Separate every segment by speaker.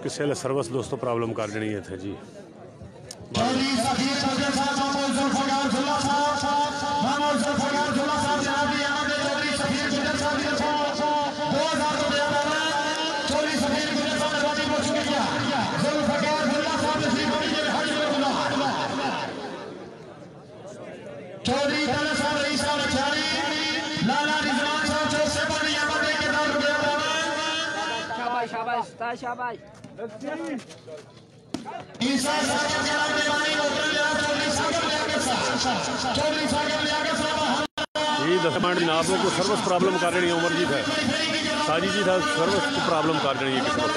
Speaker 1: किसी ने सर्विस दोस्तों प्रॉब्लम कर देनी है थे जी
Speaker 2: शाबाश
Speaker 1: जी 10 मिनट जनाब को सर्विस प्रॉब्लम कर रही है उमरजीत है साजी जी था सर्विस की प्रॉब्लम कर रही है किस्मत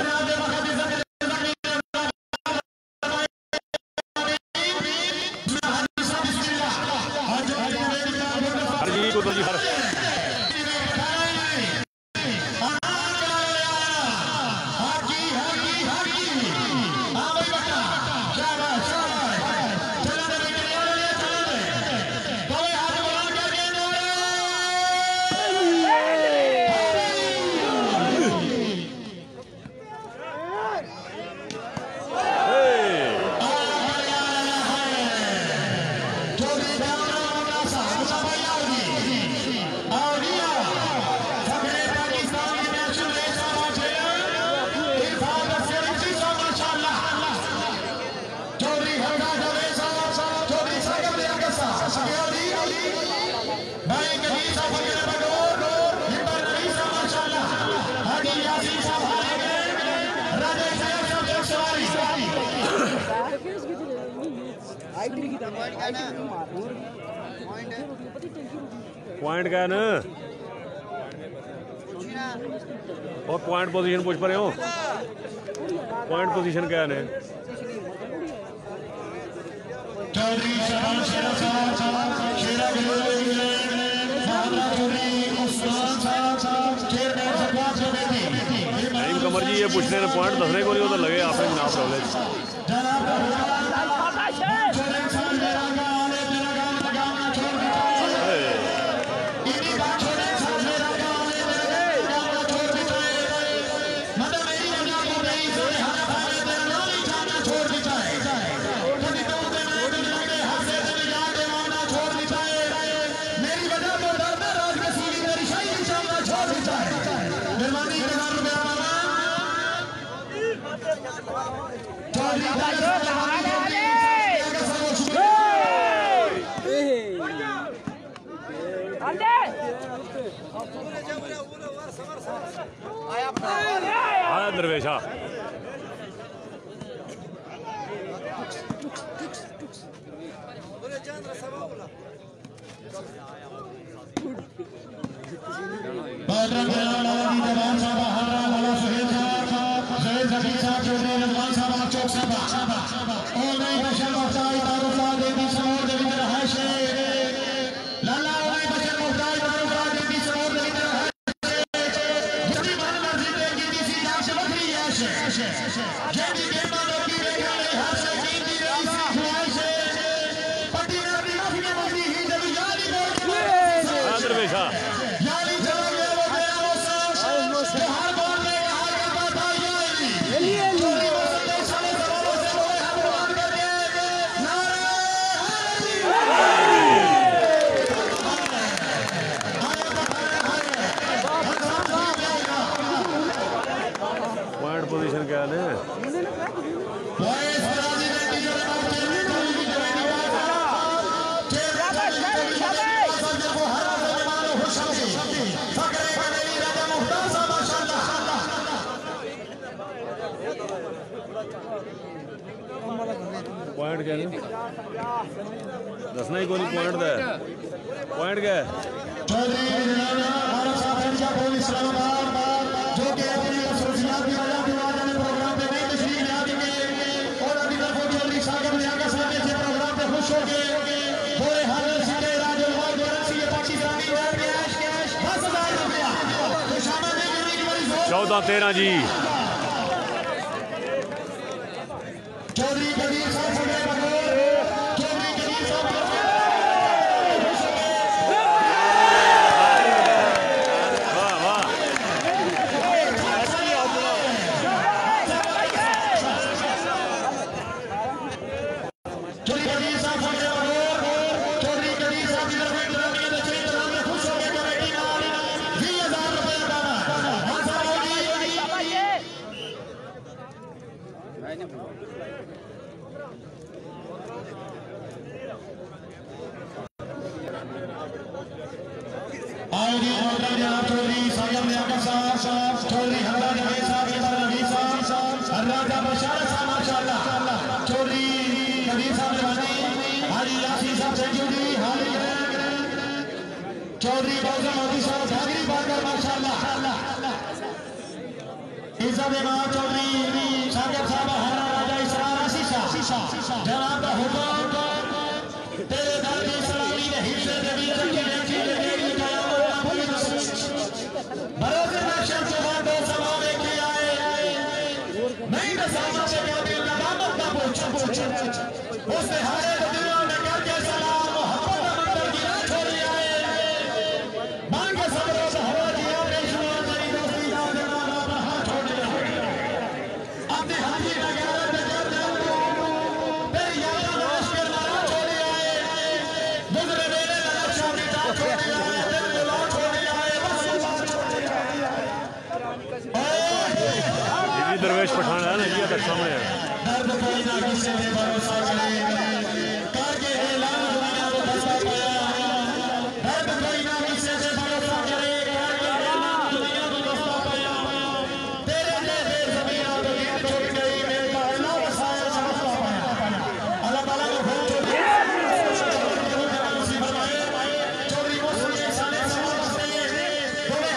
Speaker 1: पॉइंट क्या है ना और पॉइंट पोजीशन पूछ पा रहे हो पॉइंट पोजीशन क्या है कमर जी ये पूछ रहे हैं पॉइंट दस रहे को नहीं तो लगे आपने जनाब प्रॉब्लम आया दरवेशा पोजीशन क्या है पॉइंट क्या है दसना ही कोई पॉइंट है पॉइंट क्या है 14-13 जी।
Speaker 2: चौधरी मोदी साहब भागरी बागर माशाल्लाह इज़्ज़त इमाम चौधरी सागर साहब हरा राजा इसरार शीशा जनाब दा हुक्म तेरे दर दी सलामी ने हिस्से दे दी रखी भरोसे नक्शा जवान दो समा लेके आए नहीं दसामा से कभी नदामत का पूछो उसने हारे दुनिया में करके सलाम मोहब्बत मंदिर की ना छोड़ी आए मांगे सबरों से हवा जिया बेशुमार तेरी दोस्ती का जनाब पर हाथ छोड़े अपने हाथी नगारे में कर दे तेरी यारों में मुश्किल मारा छोड़ी आए गुजरे मेरे नक्शा मिटा छोड़ी आए दिल बुला छोड़ी आए बस छोड़ी आए
Speaker 1: दरवेश पठान है ना, ये सामने है।
Speaker 2: दर्द कोई ना किसी पे भरोसा करे करके ऐलान दुनिया को फंसा पाया दर्द कोई ना किसी पे भरोसा करे करके ऐलान दुनिया को फंसा पाया तेरे जैसे ज़मीन पे गिर छूट गई मेरे का अल्लाह वसाया फंसा पाया अल्लाह ताला को भूल चुकी मुसीबत आए चोरी को सुनिए साले समझते बोले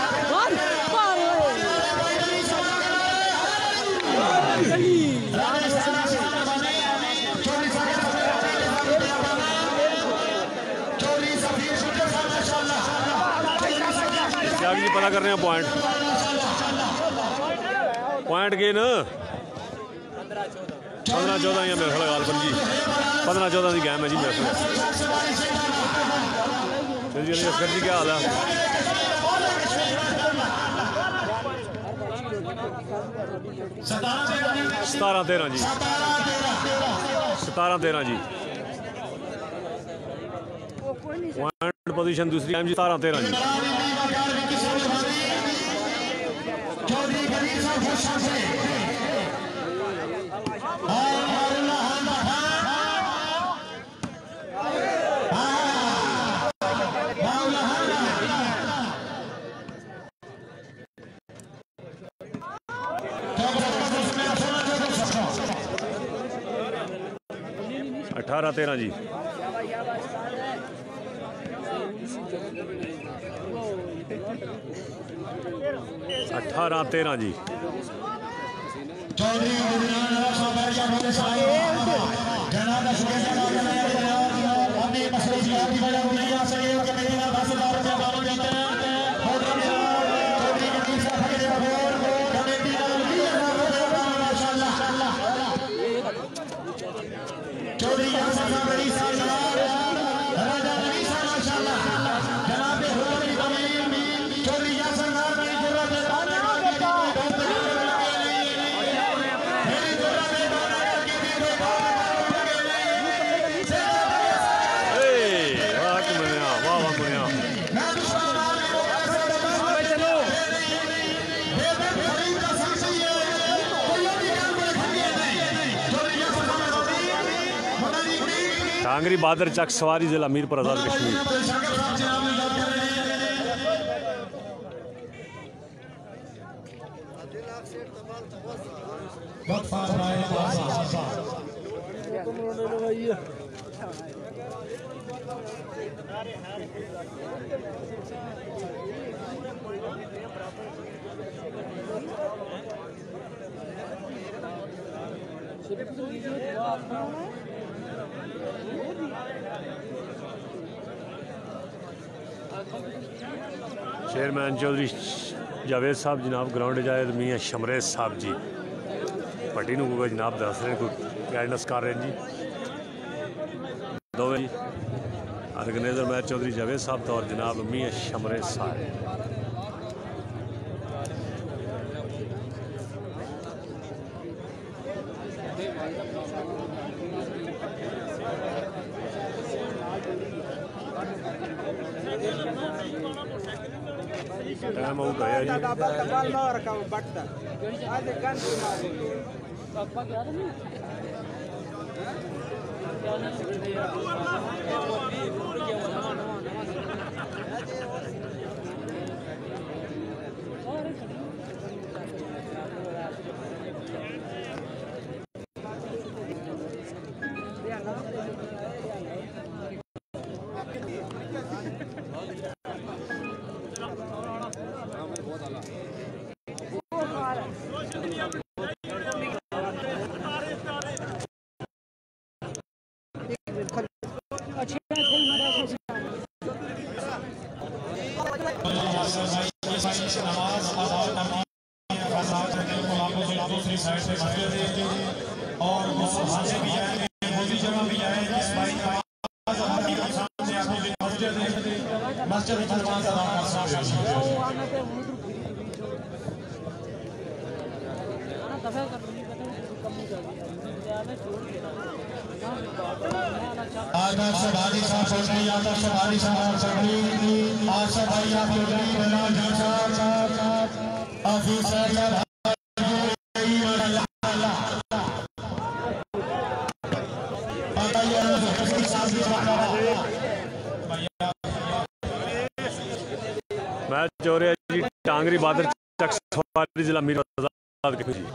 Speaker 1: क्या जी पता कर रहे हैं पॉइंट के ना 15-14 या मेरे ख्याल गालबन जी 15-14 की गेम है जी मेरे ख्याल। चलिए असगर जी क्या हाल है? 17-13 जी 17-13 जी पॉइंट पोजीशन दूसरी गेम जी 17-13 जी। अठारह 13 जी 18-13 जी कांगरी बहादुर चक सवारी जिला मीरपुर आजाद कश्मीर। चेयरमैन चौधरी जावेद साहब जनाब ग्राउंड जाए तो मियाँ शमरेज साहब जी भट्टी को जनाब दस रहे कोई गाइडेंस कर रहे हैं जी दोवें जी ऑर्गेनाइजर मैच चौधरी जावेद साहब तो और जनाब मियाँ शमरेज साहब। टाइम आउट है जी।
Speaker 2: और हाजिर भी जाएंगे मोदी जगह भी जाएंगे मस्जिद आदर्श भाई साहब चौधरी आदर्श भाई साहब चौधरी आशा भाई आप चौधरी बनाल साहब ऑफिसर
Speaker 1: मैच हो रहा है जी टांगरी बादर चक जिला मीर आजाद जी।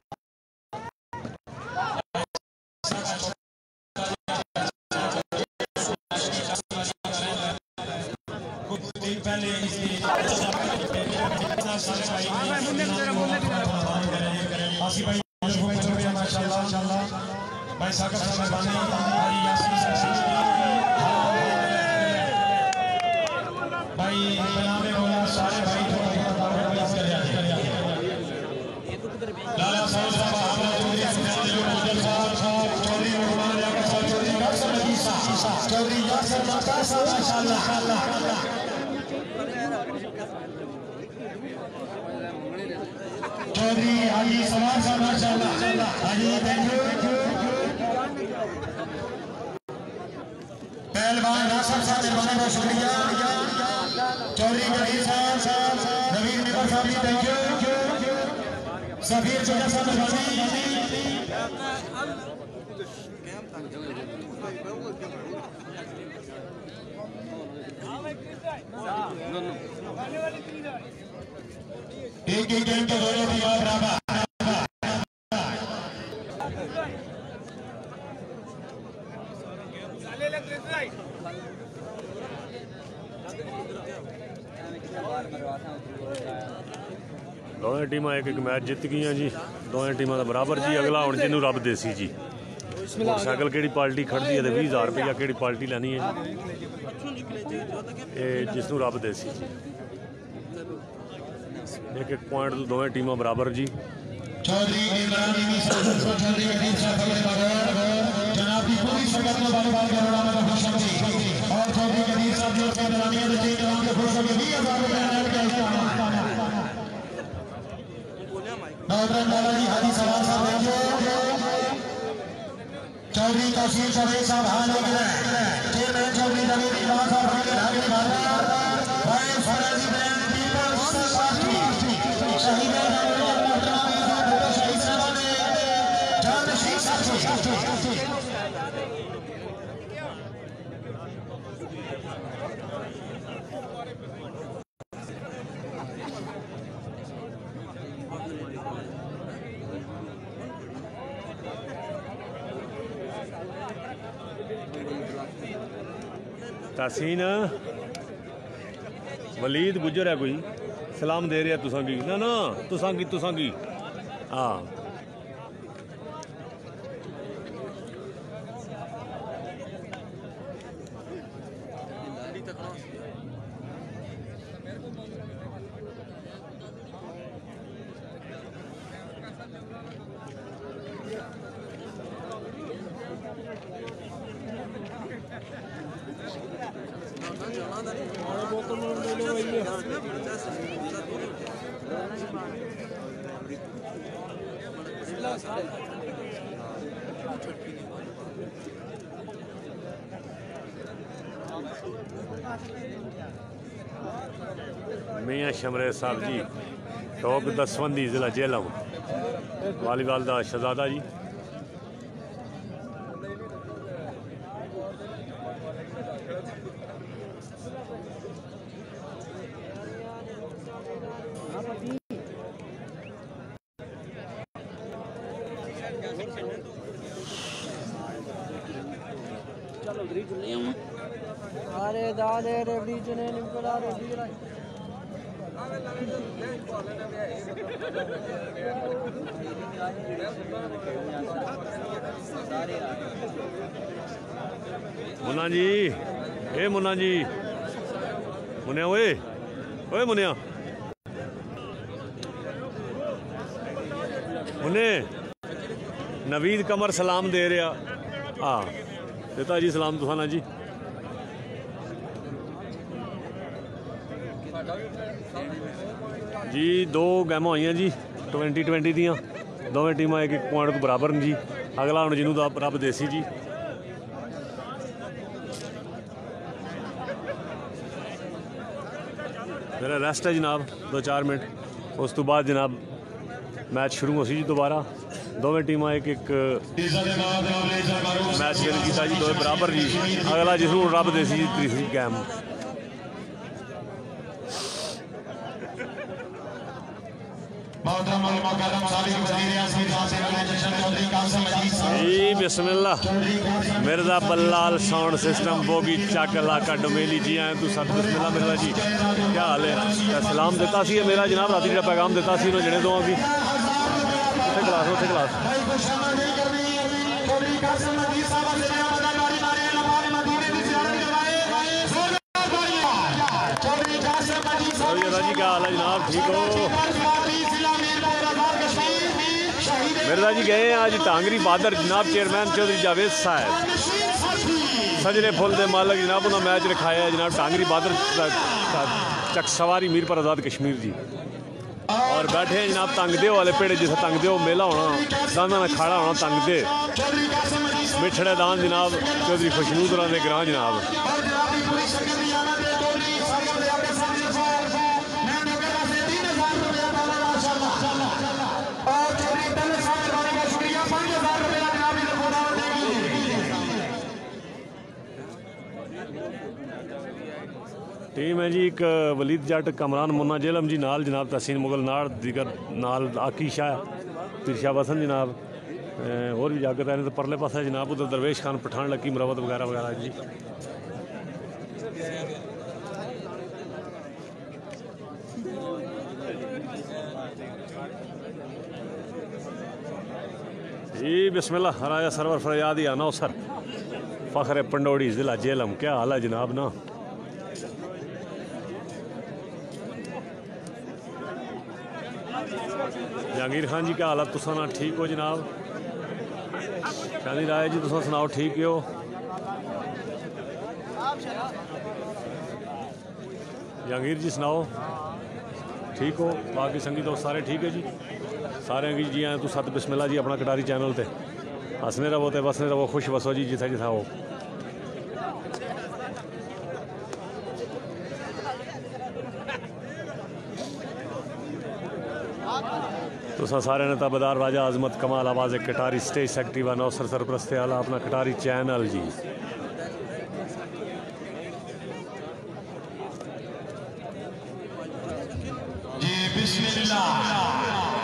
Speaker 1: चौधरी हाजी सवार साहब माशाल्लाह हाजी थैंक यू पहलवान रासर साहब बहुत बहुत शुक्रिया चौधरी गरीब साहब नवीन निबर साहब जी थैंक यू सफीर चौधरी साहब एक एक गेम के दोनों टीम बराबर दोनों टीम एक एक मैच जित गई जी दोनों टीमों का बराबर जी अगला हुण जिन्हों रब देसी जी मोटरसाइकिल केड़ी पार्टी खड़दी है तो 20,000 रुपया केड़ी पार्टी लैनी है जी जिसनों रब देसी जी एक एक पॉइंट तो दोवें टीमां बराबर जी। चौधरी जनाब की पूरी संगत को बार-बार करोड़ा में खुश होगी और चौधरी गरीब साहब जो के दरमियान में तीन जवान के खुश होगी 20,000 रुपया ऐलान किया गया नौकरन बालाजी हाजी सवार साहब चौधरी तहसील चौधरी साहब हाल हो गया चेयरमैन चौधरी नवीन निवास साहब के धागे बाजार भाई फराजी ब्रांड पीपल्स पार्टी शहीद शहीद साहब ने जान शहीद साहब तहसीन वलीद गुजर है कोई सलाम दे रहा तुसां की ना तुसां की हाँ
Speaker 3: मियाँ शमरे साहब जी टॉप दसवंदी जिला जेलम वालीबाल का शहजादा जी।
Speaker 4: अरे दादे रे ब्रिज ने निकला रे ब्रिज
Speaker 3: मुन्ना जी, ए मुन्ना जी, मुन्या ओए ओए मुन्या मुन्ने नवीद कमर सलाम दे रहा। हाँ देता जी सलाम तुसाना जी। जी दो गेमां हुई जी 20-20 दियां, दोवें टीमां एक पॉइंट बराबर जी। अगला हुण जिन्हों दा रब देसी जी। मेरा रेस्ट है जनाब 2-4 मिनट, उस तो बाद जनाब मैच शुरू हो सी जी दोबारा। दोवें टीमां एक मैच विन किया जी, दोवें बराबर जी। अगला जिसनों रब देसी जी तीसरी गेम। जी बिस्मिल्लाह मिर्जा बल्लाल साउंड सिस्टम बोगी चक इलाका डोमेली जी आए तू सब बिस्मिल्लाह मिर्जा जी क्या हाल है। सलाम देता सी मेरा जनाब राती जो पैगाम देता सी जने दो अभी क्लास उसे क्लास जी क्या हाल है जनाब, ठीक हो। मिर्जा जी गए हैं आज टांगरी बहादुर जनाब चेयरमैन चौधरी जावेद साहब सजरे फुल दे मालक जनाब उन्होंने मैच रखाया है जनाब टांगरी बहादुर चक सवारी मीरपुर आज़ाद कश्मीर जी। और बैठे हैं जनाब तंगदेव वाले पेड़े जिसे तंगदेव मेला होना दाना में खाड़ा होना तंगदे मिठड़े दान जनाब चौधरी खुशनूद के ग्रां जनाब। टीम है जी एक वलीद जट कमरान मुन्ना जेलम जी नाल जनाब तहसीन मुगल नाड़ दिगर नाल आकी शाह पिरशा बसन जनाब और भी जागत है तो परले पास है जनाब उधर दरवेश खान पठान लकी मरवत वगैरह वगैरह जी। जी बिस्मिल्लाह राजा सरवर फरयादी अनौसर फ़ख्र पंडोड़ी ज़िला जेलम क्या हाल है जनाब ना। जहांगीर खान जी क्या हालत तुसा ना ठीक हो जनाब। शानी राय जी तुसा सुनाओ ठीक हो। जहांगीर जी सुनाओ ठीक हो। बाकी संगी दोस्त सारे ठीक है जी सारे की जी आए तू सत बिस्मिल्लाह जी अपना कटारी चैनल ते हंसने रहो तो बसने रहो खुश बसो जी जिथा जिथा हो। तुसा सारे ने ताबेदार राजा आजमत कमाल आवाज़ कटारी स्टेज सेक्रेटरी व नौसर सरप्रस्त आला अपना कटारी चैनल जी।
Speaker 2: जी बिस्मिल्लाह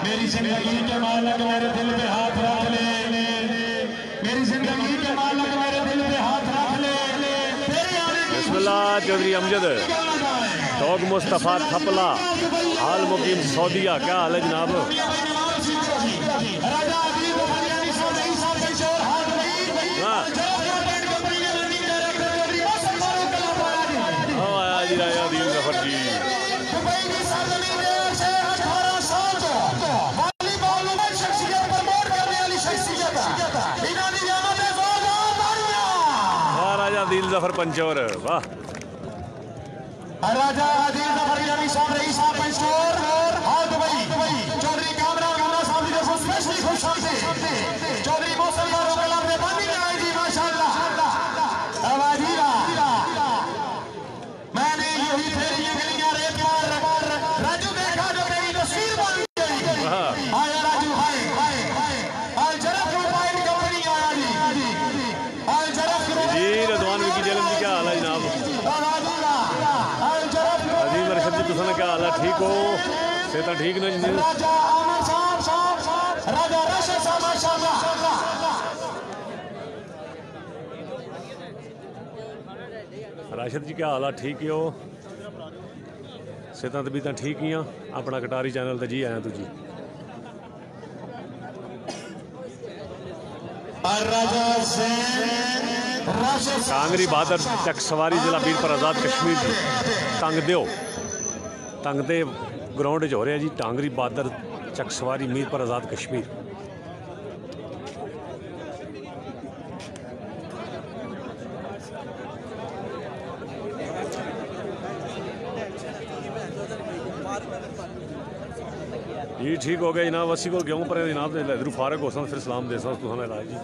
Speaker 2: मेरी जिंदगी के मालिक मेरे दिल पे हाथ रख ले, मेरी जिंदगी के मालिक मेरे दिल पे हाथ रख ले।
Speaker 3: बिस्मिल्लाह चौधरी अमजद डॉग मुस्तफ़ा थपला हाल मुकीम सऊदिया क्या हाल है जनाब। आया जी राजा दीन जफर जी राजा दिल जफर पंचोर वाह।
Speaker 2: राजा आदिल जफर यानी साहब रईस साहब पंचोर और दुबई चौधरी कामरा साहब जी को स्पेशली खुश हमसे
Speaker 3: सेहत ठीक नहीं
Speaker 2: राजा अमर साहब राजा राशिद साहब माशाल्लाह
Speaker 3: राशिद जी क्या हाल है ठीक है हो सेहत तबीयत ठीक ही अपना कटारी चैनल ते जी आया तू जी कांगरी बहादुर चक सवारी जिला मीरपुर आज़ाद कश्मीर जी तंग दे ग्राउंड हो रहा जी टांगरी बहादुर चक सवारी मीरपुर आज़ाद कश्मीर जी ठीक हो गया जनाब अस्सी को गेहूँ पर जनाब इधर फारग हो फिर सलाम दे तुम लाए जी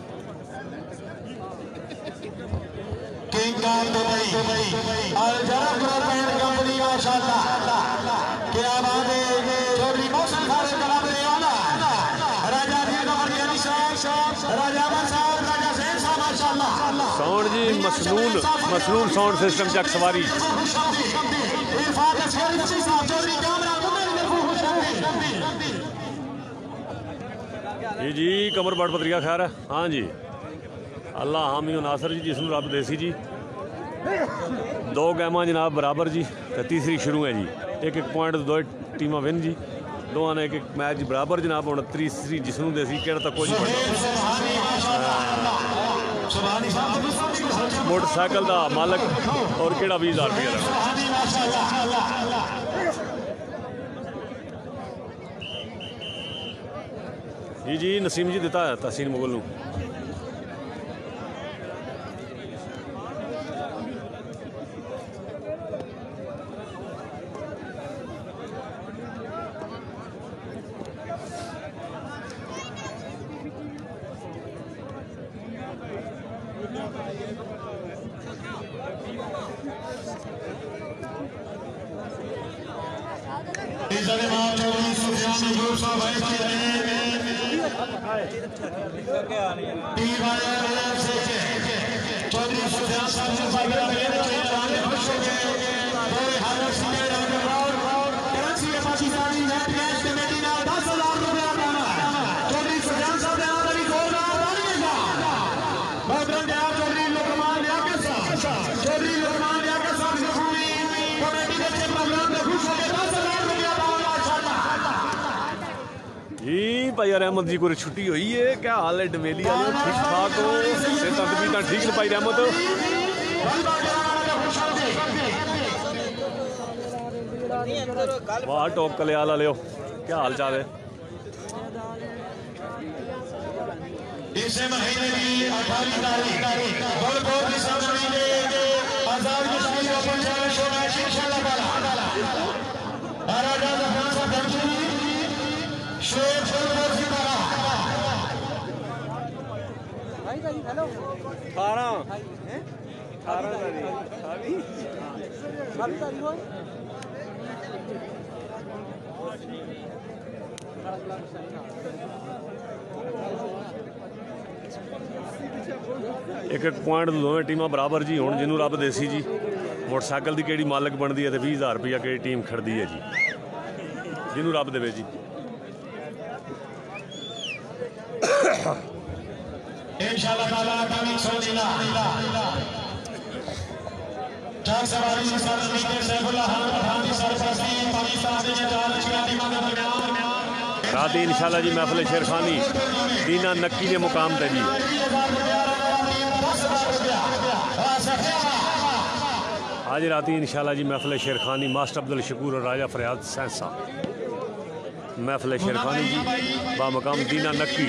Speaker 3: साउंड जी मसनून साउंड सिस्टम चक सवारी जी कमर बड़ पत्रिका खैर है हाँ जी अल्लाह हामी नासर जी जिसनू रब देसी जी दो गेमां जनाब बराबर जी तीसरी शुरू है जी एक पॉइंट दो टीमां विन जी दोवां ने एक मैच बराबर जनाब हुण तीसरी जिसनू देसी केड़ा तक कोई मोटरसाइकिल का मालक और केड़ा 20,000 रुपया जी नसीम जी दिता है तहसीन मुगल नू भाई रहमत जी को छुट्टी हुई है क्या हाल है डमेली वाले ठीक ठाक हो सेहत तबीयत ठीक है भाई रहमत वाह टॉप कलियाल वाले हो क्या हाल चाल है
Speaker 2: इस महीने की 18 तारीख गोलकोट की सरजमी में आजाद कश्मीर ओपन चैंपियनशिप मैच इंशाल्लाह ताला महाराजा जफर साहब धनजी शेख फुलपुर सितारा
Speaker 4: भाई हेलो
Speaker 3: 18
Speaker 4: तारीख हो
Speaker 3: एक पॉइंट दोवें टीमां बराबर जी हुण जिन्हों रब देसी जी मोटरसाइकिल की केड़ी मालक बनती है तो 20,000 रुपया केड़ी टीम खड़ती है जी जिन्हों रब देवे जी
Speaker 2: इंशाल्लाह ताला कमिंग सून चार सवारी सरजमी के सैफुल्लाह खान पठान की सरपरस्ती पाकिस्तान के चार टीमां के दरमियान
Speaker 3: रात इंशाल्लाह जी महफिल शेरखानी दीना नक्की के मुकाम पे जी आज रात इंशाल्लाह जी महफिल शेरखानी मास्टर अब्दुल शकूर और राजा फरियाद सैंसा महफिल शेरखानी जी बामकाम दीना नक्की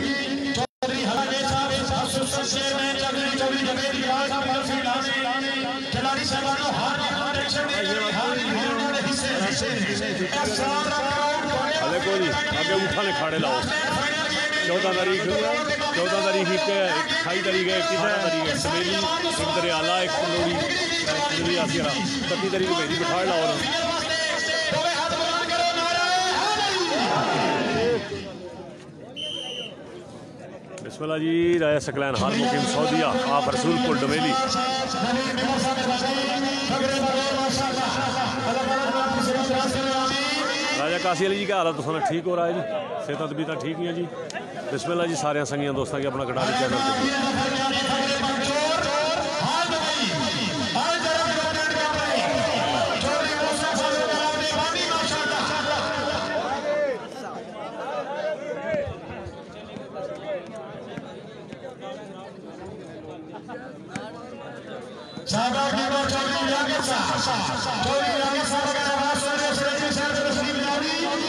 Speaker 3: को जी आगे उठाने खाड़े लाओ 14 तारीख 28 तारीख है कितना तारीख है सवेरी एक दरियाला एक लोड़ी 30 तारीख भेजी बिठाड़ लाओ बिस्मिल्लाह जी राजा सकलैन हाल मुकीम सऊदिया आप रसूलपुर डमेली राजा ख्वाजा कासी अली जी क्या हालत तुम ठीक हो रहा है जी? सेहत तबीयत ठीक ही है जी। बिस्मिल्लाह जी सारे संगियां दोस्तों की अपना कटारी चैनल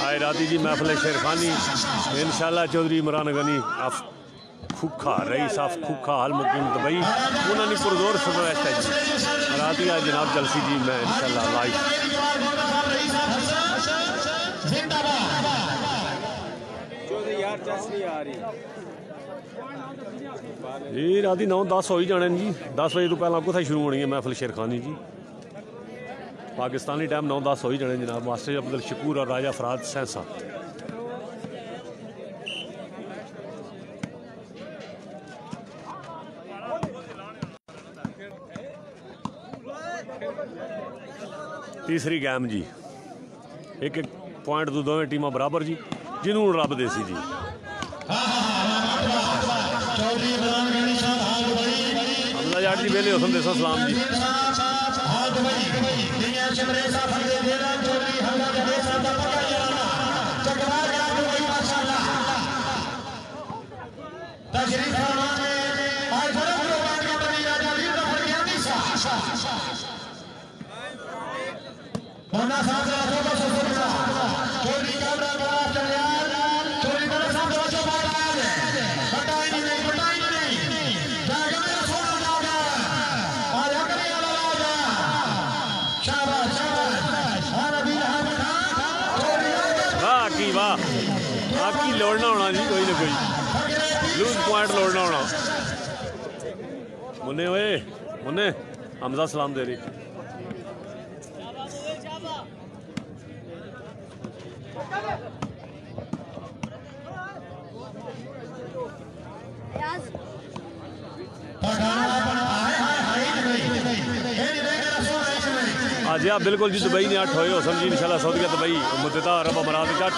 Speaker 3: आए राती जी महफिल शेरखानी इंशाल्लाह चौधरी इमरान गनी आफ खुखा रईस आफ खुखा हाल मुकीम दुबई उन्होंने पुरजोर फरमाइश है जी राती आज जनाब जलसी जी मैं इंशाल्लाह लाइव जी राती 9-10 हो ही जाने जी 10 बजे तो पहला कुछ शुरू होनी है महफिल शेरखानी जी पाकिस्तानी टाइम 9-10 हो ही जाने जनाब मास्टर अब्दुल शकूर और राजा फराद सहसा तीसरी गेम जी एक पॉइंट तो दोवें टीमां बराबर जी जिन्होंने रब दे सी जी हमला जाट जी बेले हुसन देसा सलाम जी आकी लौड़ना होना जी कोई ना कोई लूज पॉइंट लौड़ना होना मुन्ने ओए मुन्ने हमजा सलाम दे रही आज आप बिल्कुल जी दुबई ने 8 होए हो समझी इंशाल्लाह सऊदीया दुबई मुद्दता अरब अमारात 8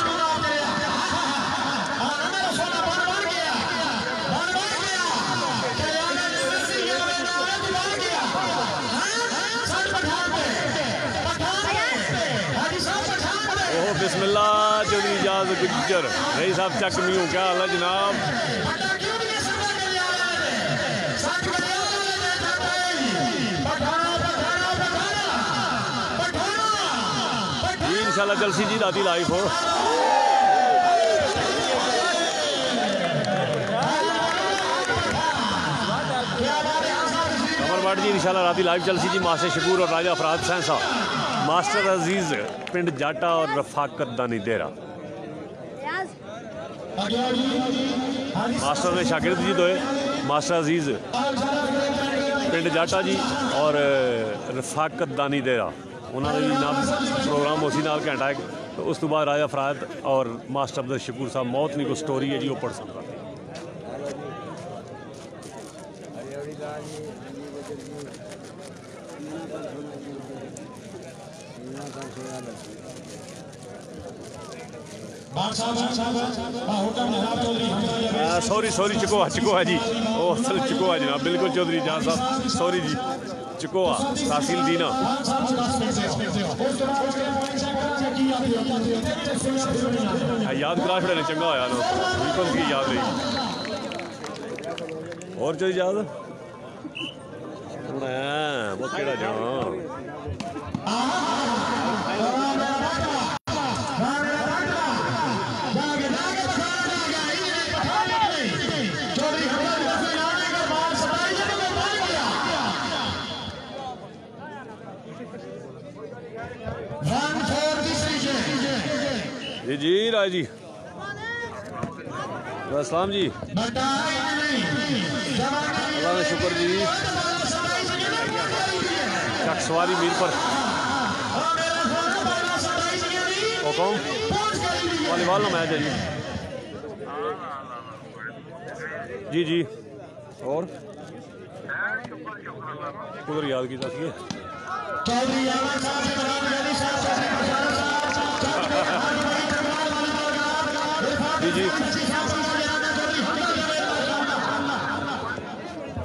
Speaker 3: बिस्मिल्लाह चौधरी इजाज गुज्जर रही साहब चक मियूँ क्या हाल है जनाब इंशाल्लाह जलसी जी राती लाइव हो कमरवाट जी इंशाल्लाह राती लाइव जलसी जी मास्टर शकूर और राजा फराद सहसा मास्टर अजीज पिंड जाटा और रफाकत दानी देरा मास्टर ने शागिर्द जी दोए मास्टर अजीज पिंड जाटा जी और रफाकत दानी देरा उन्होंने भी नाम प्रोग्राम उसी नाल घंटा है तो उस तो बाद राजा फराद और मास्टर अब्दुल शकूर साहब मौत नहीं कोई स्टोरी है जी वो पढ़ सकता सॉरी चकोआ जी ओ असल चकोआ जनाब बिल्कुल चौधरी जहाँ साहब सॉरी जी चकोआ तहसील दीना याद करा छड़े चंगा होया ना बिल्कुल की याद रही और जो याद वो केड़ा जाना जी जी राय जी अस्सलाम जी अल्लाह का शुक्र जी चक सवारी मीर पर हुकम वॉलीबॉल का मैच है जी जी और उधर याद की सी जी जी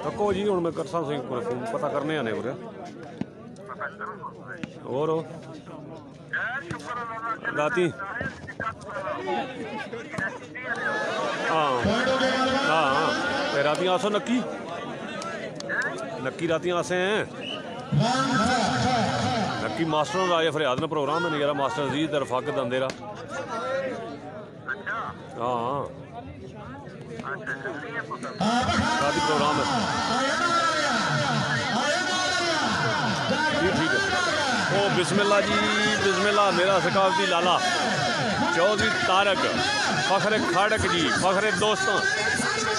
Speaker 3: तको जी हूँ मैं करसा फोन पता करने आने पूरे और राती हाँ हाँ राती आसो नक्की नक्की राती आसे हैं नक्की मास्टर राजा फरियाद ने प्रोग्राम है नजारा मास्टर अजीज रफाक दंदेरा हाँ राती प्रोग्राम है ठीक है ओ बिस्मिल्लाह जी बिस्मिल्लाह मेरा सकाफती लाला चौधरी तारक फखरे खाड़क जी फखरे दोस्तों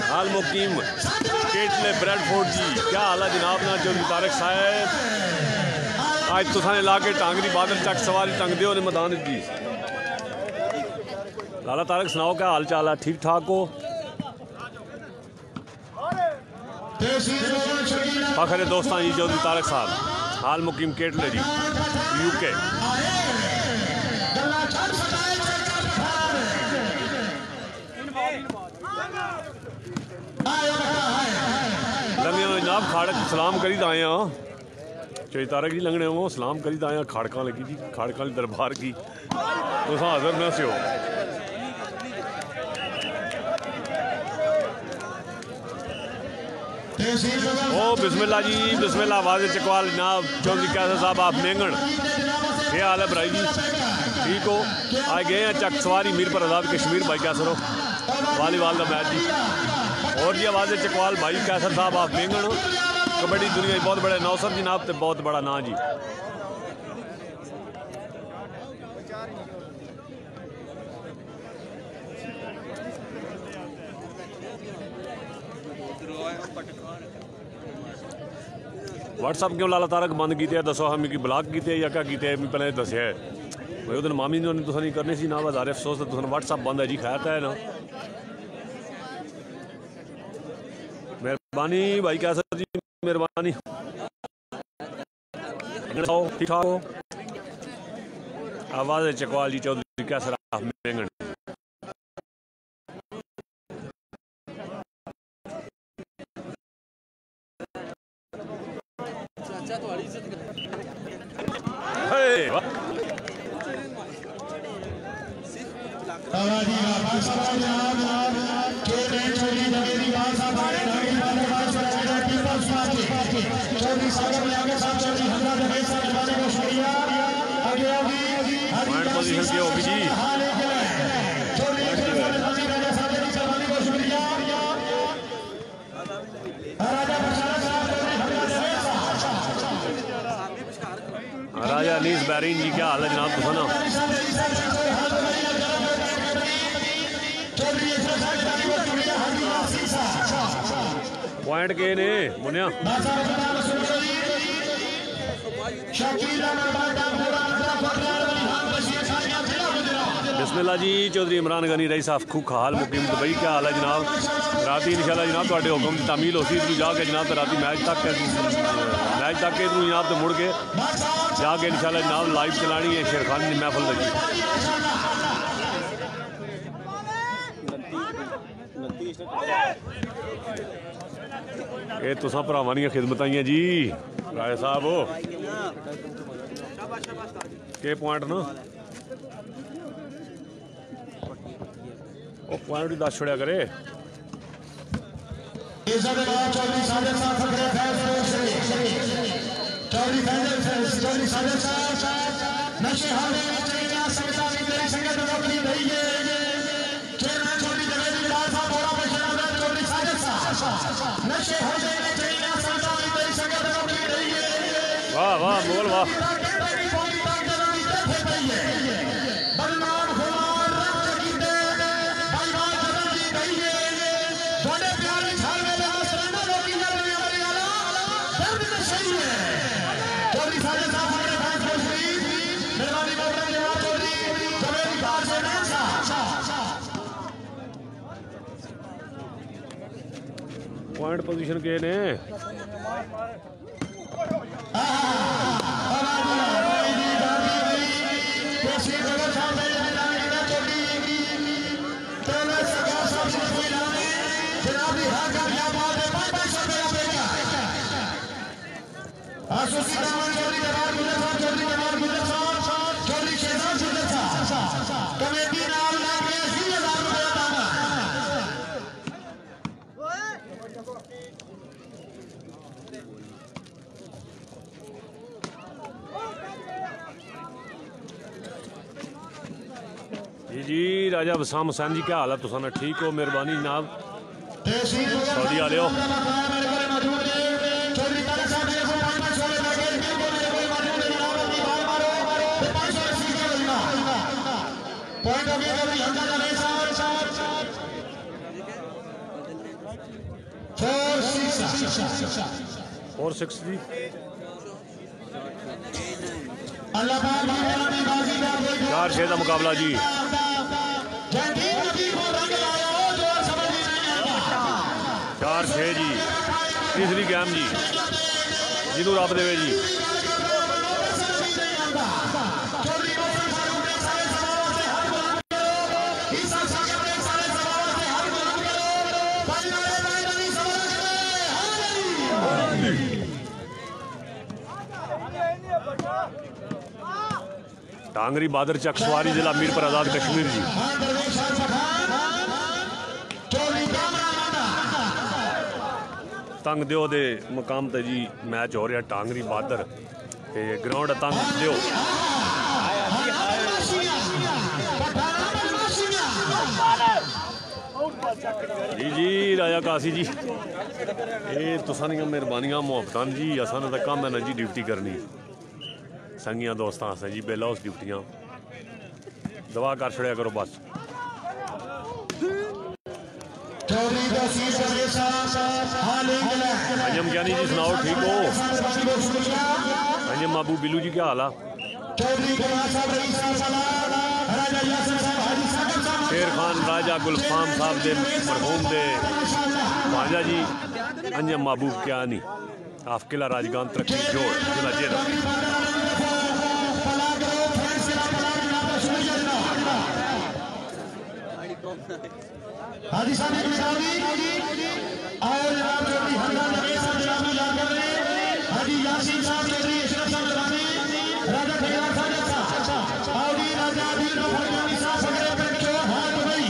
Speaker 3: हाल मुकीम केटले ब्रेडफोर्ड जी क्या हाल है जनाब ना चौधरी तारक साहब आज तुसाने ला के टांगरी बादल चक सवारी टंग दियो ने मैदान जी लाला तारक सुनाओ क्या हाल चाल है ठीक ठाक हो फखरे दोस्तां जी चौधरी तारक साहब हाल मुकीम केटले जी यूके जनाब खाड़क सलाम करी आए हाँ चौधरी तारक जी लंघने हो सलाम करी आए खाड़का लगी जी खाड़का दरबार की तुस हाजिर न से हो ओ बिस्मिल्लाह जी बिस्मिल्लाह वाज़े चकवाल जनाब चौधरी कैसर साहब आप मेंगण क्या हाल है भाई जी ठीक हो आज गए हैं चक सवारी मीरपुर आज़ाद कश्मीर भाई कैसर हो वॉलीबॉल का मैच जी और जी वाज़े चकवाल भाई कैसर साहब आप मेंगण कबड्डी दुनिया बहुत बड़े नौसर जनाब तो बहुत बड़ा ना जी व्हाट्सअप क्यों लाला तारक बंद किए दसो हम कि ब्लॉक किए या क्या किए पहले दसिया है भाई उस दिन मामी ने तुम नहीं करनी सी ना हज़ारे अफसोस तो तुम व्हाट्सअप बंद है जी खैर है ना मेहरबानी भाई कैसर जी मेहरबानी ठीक ठाक हो आवाज़ चकवाल जी चौधरी कैसर मेंगण पोजीशन क्या होगी जी राजा अनीस बैरीन जी क्या हाल है जनाब तुम ना पॉइंट के ने मुनिया बिस्मिल्लाह जी चौधरी इमरान गनी रही साहब खूखा हाल मुकीम दुबई क्या हाल है जनाब राती इंशाल्लाह जनाब थोड़े हुक्म की तामील होती तू जाके जनाब तो राती मैच तक तू जनाब तो मुड़ के जाके इंशाल्लाह जनाब लाइव चलानी है शेरखान की महफल लगी ये तुसा भरावां दी खिदमत आई जी राय साहब हो के पॉइंट ना वो पॉइंट ही दस छोड़ा करे वाह वाह मोल वाह पॉइंट पोजीशन के ने राजा वसाम हुसैन जी क्या हाल है तुसाना ठीक हो मेहरबानी जनाब सऊदी वाले हो और 6 जी चार 6 का मुकाबला जी 4-6 जी तीसरी गेम जी जिन्हों रब देवे जी टांगरी बहादुर चक सवारी जिला मीरपुर आजाद कश्मीर जी तंग दियो दे मुकाम ते जी मैच हो रहा टांगरी बहादुर ग्राउंड तंग दियो जी जी राजा कासी जी ये तुसा दियां मेहरबानियां मुहब्बतां जी असां दा काम है ना जी ड्यूटी करनी संगियां दोस्तां आस्ते जी बेला उस ड्यूटियां दवा कर छड़िया करो बस अंजम ज्ञानी जी सुनाओ ठीक हो अंजम बाबू बिल्लू जी क्या हाल है शेर खान राजा गुलफाम साहब दे मरहूम दे भांजा जी अंजम महबूब क्या नहीं आप किला राजगान तरक्की जोड़ जेदा
Speaker 2: हाजी साहब और जनाब चौधरी हरदान नवेद साहब जनाब को याद कर रहे हैं हाजी यासीन साहब चौधरी अशरफ साहब जनाबी राजा ठेकेदार साहब और राजा अमीर फरमानी साहब वगैरह करके हां दुबई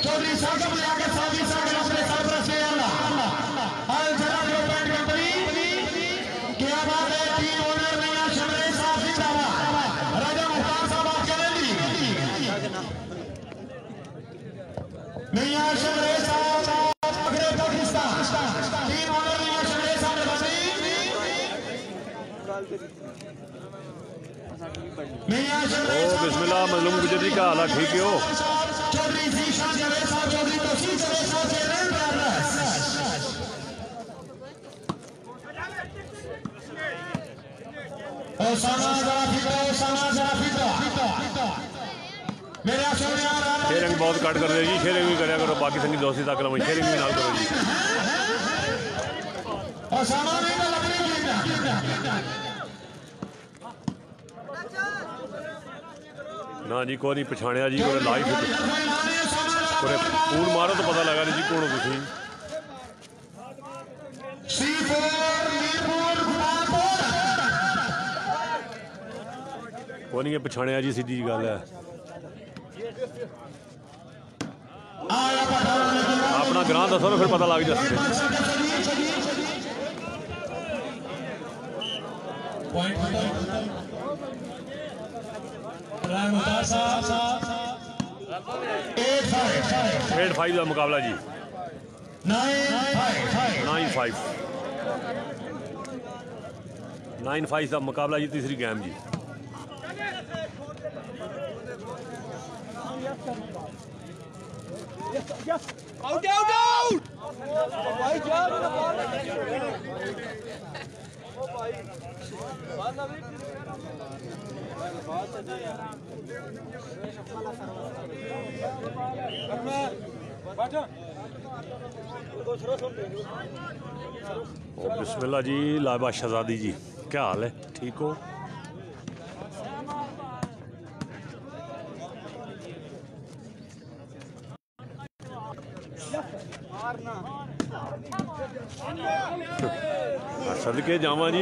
Speaker 2: चौधरी साहब लियाकत साहब अपने सरबराह से अल्लाह और जनाब डेवलपमेंट कंपनी क्या बात है टीम ओनर मियां शमरेज साहब जिंदाबाद राजा मुख्तार साहब आप कह रहे हैं मियां शमरेज साहब अगले पाकिस्तान टीम ओनर मियां शमरेज साहब मियां
Speaker 3: ओ बिस्मिल्लाह मजलूम गुजरी का हाल ठीक हो
Speaker 2: चौधरी जीशान जवेद साहब चौधरी तौसीफ जवेद साहब से रेल ब्रदर्स ओसामा जरा फिटो मेरे
Speaker 3: शेयरिंग बहुत कट कर रहे जी शेयरिंग भी कराया करो बाकी संगी दोस्ती तक लो शेयरिंग भी ना करो जी ना जी कोई नहीं पछाणिया जी कोई लाइव कोई फूल मारो तो पता लगा नहीं जी कौन हो तुम कोई नहीं पछाणिया जी सीधी गल है अपना ग्रां दसो फिर पता लग जाए एट 5 का मुकाबला जी 9-5 का मुकाबला जी तीसरी गेम जी
Speaker 4: Out!
Speaker 3: बिस्मिल्लाह जी लाबा शहजादी जी क्या हाल है ठीक हो सदके जावा जी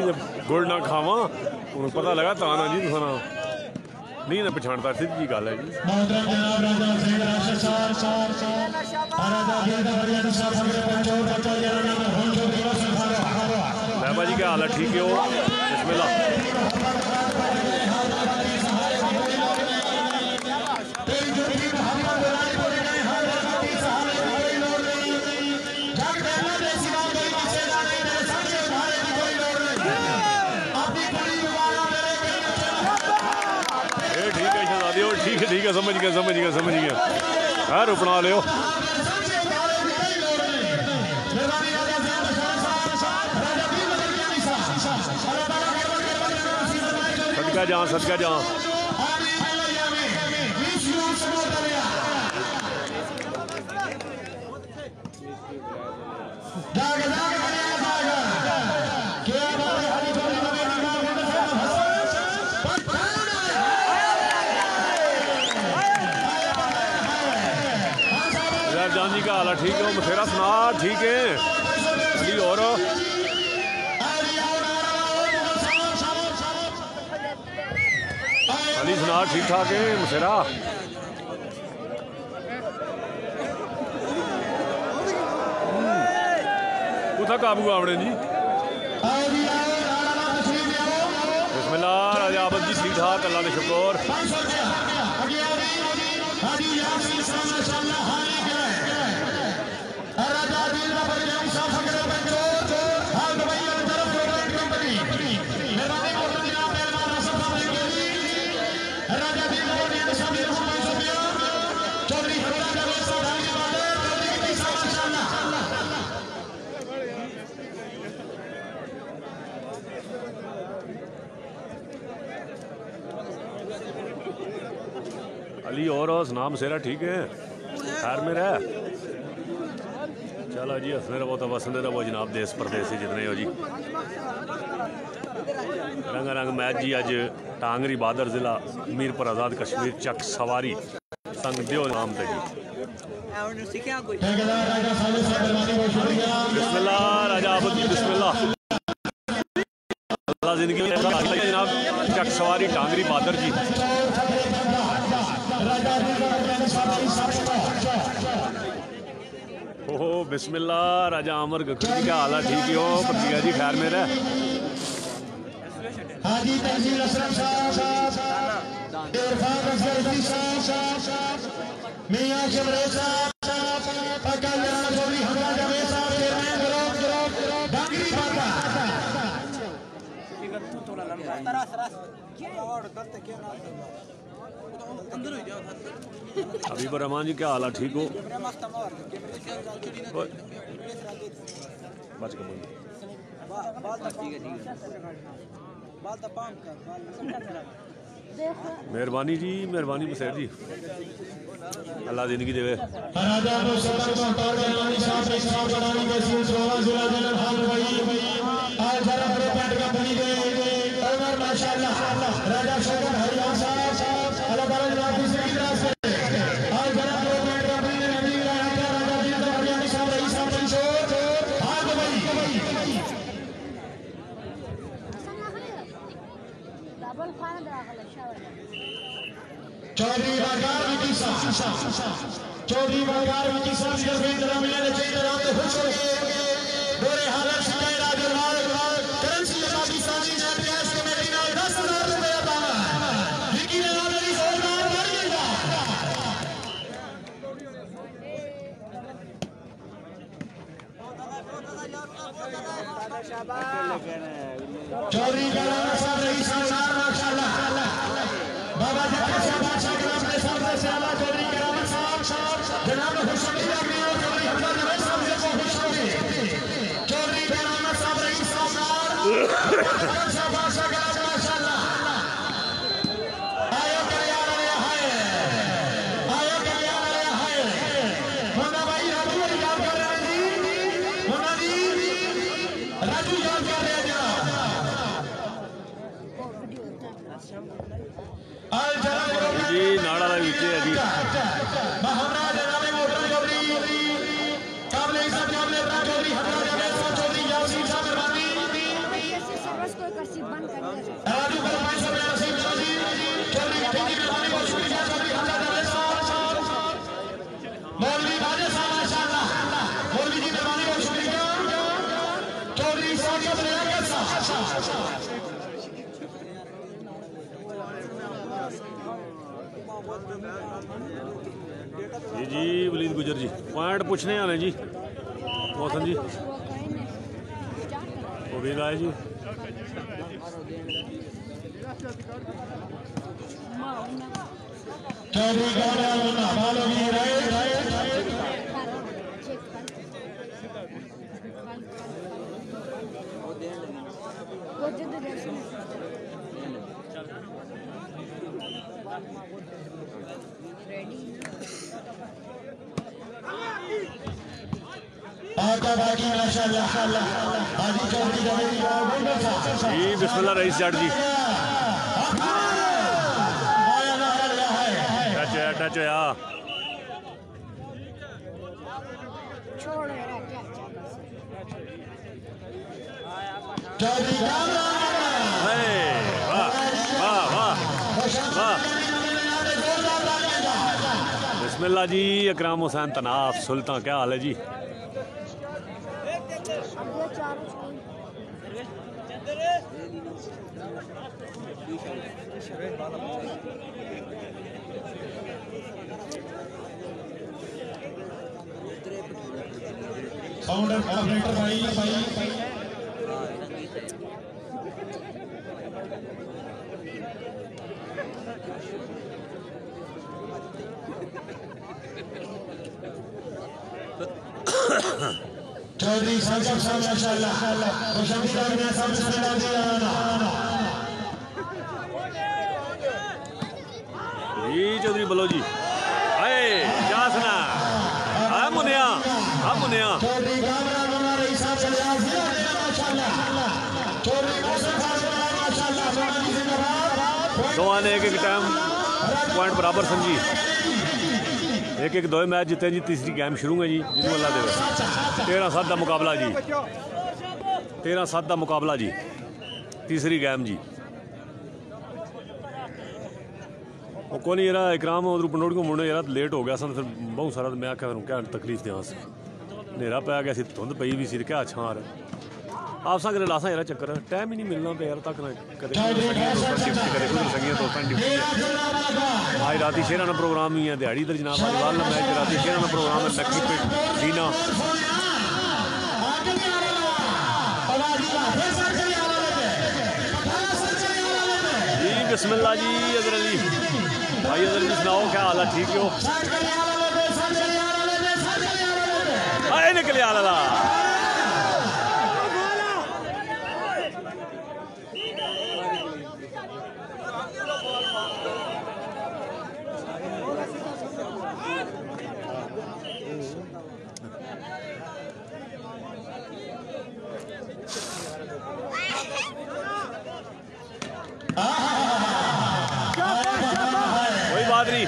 Speaker 3: गुड़ ना खावा उन्हें पता लगा ताना जी तुसा नहीं ना पछाणता सीधी जी गल है जी महबा जी क्या हाल है ठीक हो बिस्मिल्लाह
Speaker 2: तेरी
Speaker 3: खैर अपना लियो। सदका जा जानी का हाल ठीक है, मथेरा सुना ठीक है अली और अली सुना ठीक ठाक है मथेरा। कुथा काबू आवड़े जी बिस्मिल्लाह राजा आबद जी ठीक ठाक अल्लाह ने शुक्र। अली और नाम सेरा ठीक है खैर में रह। चलो जी हंसने रहो तो वसंदे रहो जनाब देश प्रदेश जितने हो जी। रंग रंग मैच जी अज टांगरी बादर जिला मीरपुर आज़ाद कश्मीर चक सवारी संग दियो नाम ते जी। बिस्मिल्लाह राजा आबद जी बिस्मिल्लाह अल्लाह जिंदगी में जनाब चक सवारी टांगरी बादर जी। ओहो बिस्मिल्लाह राजा अमर गखरी का हाल ठीक हो प्रतिया जी खैर मेरा।
Speaker 2: हाजी तंजील असलम साहब इरफान अफजल साहब मियां शमरेज साहब अकाल चौधरी हमरा जावेद साहब चेयरमैन ग्रुप डांगरी बाबा
Speaker 3: हबीब रहमान जी क्या हाल है ठीक हो बच मेहरबानी जी मेहरबानी बसैर जी अल्लाह जिंदगी देवे।
Speaker 2: चौधरी बाजार विकी साहब चौधरी बाजार विकी साहब जब इंतजाम मिलने चाहिए रात को खुश हो गए गोरे हालत सिंह राजवाल करेंसी आबादी साजी ने प्रयास के मेरे नाल 10,000 रुपए दाना विकी ने ऑलरेडी जोरदार मार दिया। चौधरी बाजार साहब रही शानदार माशाल्लाह बाबा जी बादशाह के नाम से सबसे ज्यादा चौधरी करामत साहब जनाब खुशबू लगी और चौधरी हमजा जवेद साहब से खुश हो गए। चौधरी करामत साहब रही शानदार बादशाह के नाम माशाल्लाह आयो कल्याण आया है मुन्ना भाई राजू याद कर रहे हैं जी मुन्ना जी राजू याद कर रहे हैं
Speaker 3: जी नाड़ा ला नीचे है जी
Speaker 2: महाराज नामे मोटर चौधरी काबले साहब काबले चौधरी हमरा जावेद साहब चौधरी यासीन साहब मेहरबानी सर्विस को करसी बंद कर राजू भाई साहब यासीन चौधरी चौधरी मेहरबानी बहुत शुक्रिया चौधरी हमरा जावेद साहब मौलवी बाजे साहब माशाल्लाह मौलवी जी मेहरबानी बहुत शुक्रिया चौधरी साहब रियायत साहब
Speaker 3: जी जी वलीद गुजर जी पॉइंट पूछने आने जी मौसम जी वो भी आए जी
Speaker 1: चौधरी गाना मुन्ना बालों की बाकी माशाल्लाह हाजी चौधरी जी
Speaker 3: बिस्मिल्लाह रईस जाट जी टच होया बिस्मिल्लाह जी अकराम हुसैन तनाफ सुल्तान क्या हाल है जी
Speaker 1: साउंड ऑपरेटर भाई चौधरी साहब माशाल्लाह खुशबू ने सबसे
Speaker 3: जी चौधरी बोलो जी आए क्या सुना आ मुनिया चौधरी
Speaker 1: गामरा बना रही साहब चले आ माशाल्लाह चौधरी माशाल्लाह
Speaker 3: दोवां ने एक टाइम पॉइंट बराबर समझी एक दो मैच जीते जी तीसरी गेम शुरू है जी जिन्होंने अल्लाह दे 13-7 का मुकाबला जी 13-7 का मुकाबला जी तीसरी गेम जी वो कौन यार इकराम उधर पनोड़ को मुड़ने यार लेट हो गया सन फिर बहुत सारा मैं आख्या क्या तकलीफ दें नेरा पै गया धुंध पई भी सी क्या छार आपसा करे लासा यार चक्कर टाइम ही नहीं मिलना पे यार तक आज रात शेराना प्रोग्राम ही है दिहाड़ी इधर जनाब आज वाल मैच रात शेराना प्रोग्राम है नक्की पिट दीना जी बिस्मिल्लाह जी अजर अली भाई अजर अली सुनाओ क्या हाल है ठीक हो आए निकले आला कोई बात नहीं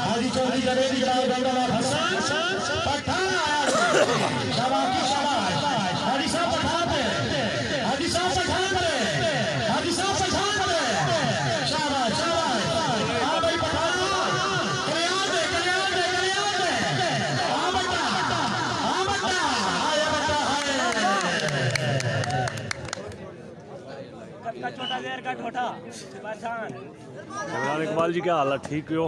Speaker 1: हाजी चौधरी जडेजी
Speaker 3: इकबाल जी क्या हाल है ठीक हो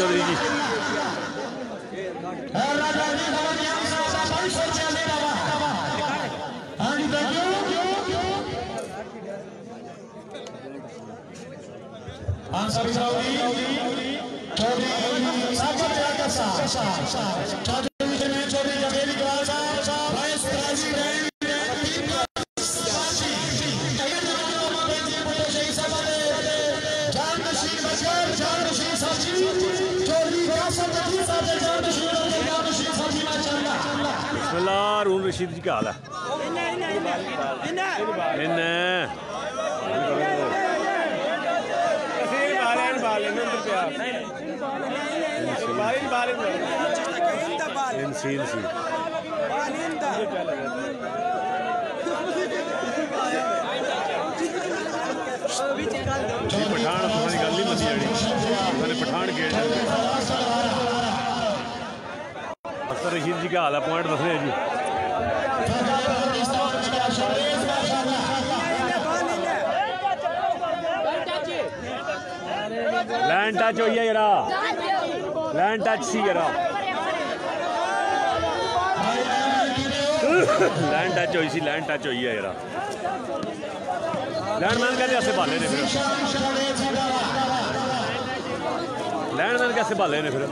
Speaker 3: चौधरी जी। हारून रशीद जी क्या हाल है? पठान तुम्हारी गल नहीं मती जी पठान गेट अख्तर रशीद जी क्या हाल है? पॉइंट दस रहे जी। लैंड टच हो गया जरा, लैंड टच सी जरा, लैंड टच हुई सी, लैंड टच हुई है जरा। लैंडमैन कहते ऐसे भाले ने फिर, लैंडमैन कैसे भाले ने फिर?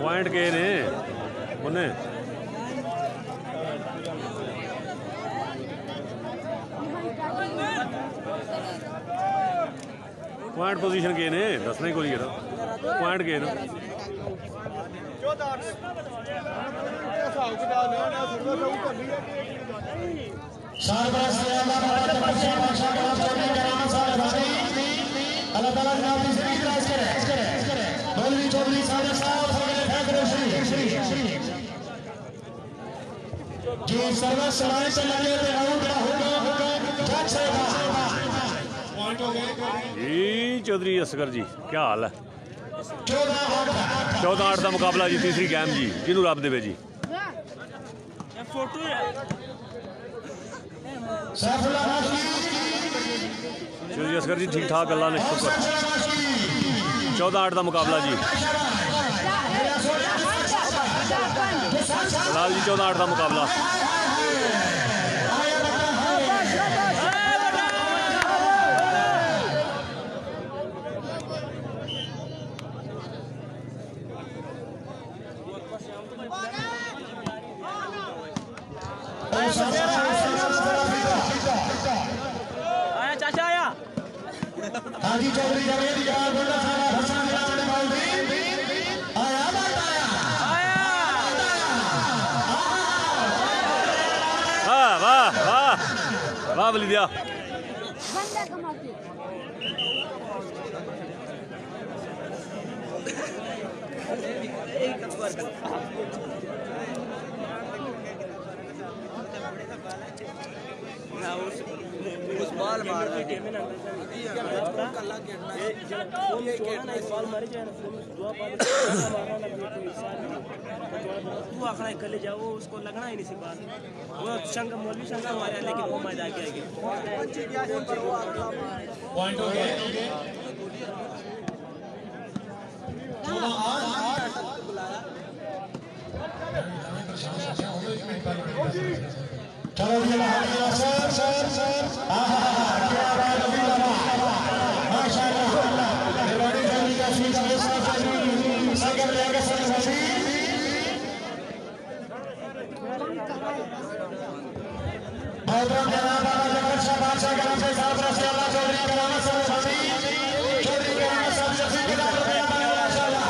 Speaker 3: पॉइंट के ने उन्हें पॉइंट पोजीशन के ने दसना ही कोई पॉइंट के ना जी। चौधरी असगर जी क्या हाल है? 14-8 का मुकाबला जी, तीसरी गेम जी, जिन्हों रब देवे जी। चौधरी असगर जी ठीक ठाक, अल्लाह ने शुक्र। 14-8 का मुकाबला जी, लाल जी 14-8 का मुकाबला।
Speaker 4: आया चाचा आया।
Speaker 2: हाजी चौधरी जवेद यार बोला सारा हसन यार मौलवी आया
Speaker 3: वाह वाह वाह वाह बलिदिया।
Speaker 4: उस बॉल मार तू आखड़ा कर ले जाओ, उसको लगना ही नहीं सी बात। वो शंकर मौलवी शंकर मारा, लेकिन वो मजा आ गया।
Speaker 2: पॉइंट हो गया। चलो सर क्या बात माशाल्लाह मेहरबानी जल्दी का सीट के साथ सगर लेके सर सभी मोहतरम जनाब जगत शाह बादशाह करम से साहब रसी अल्लाह चौधरी करामा सर सभी चौधरी करामा सब शफी के नाम पे माशाल्लाह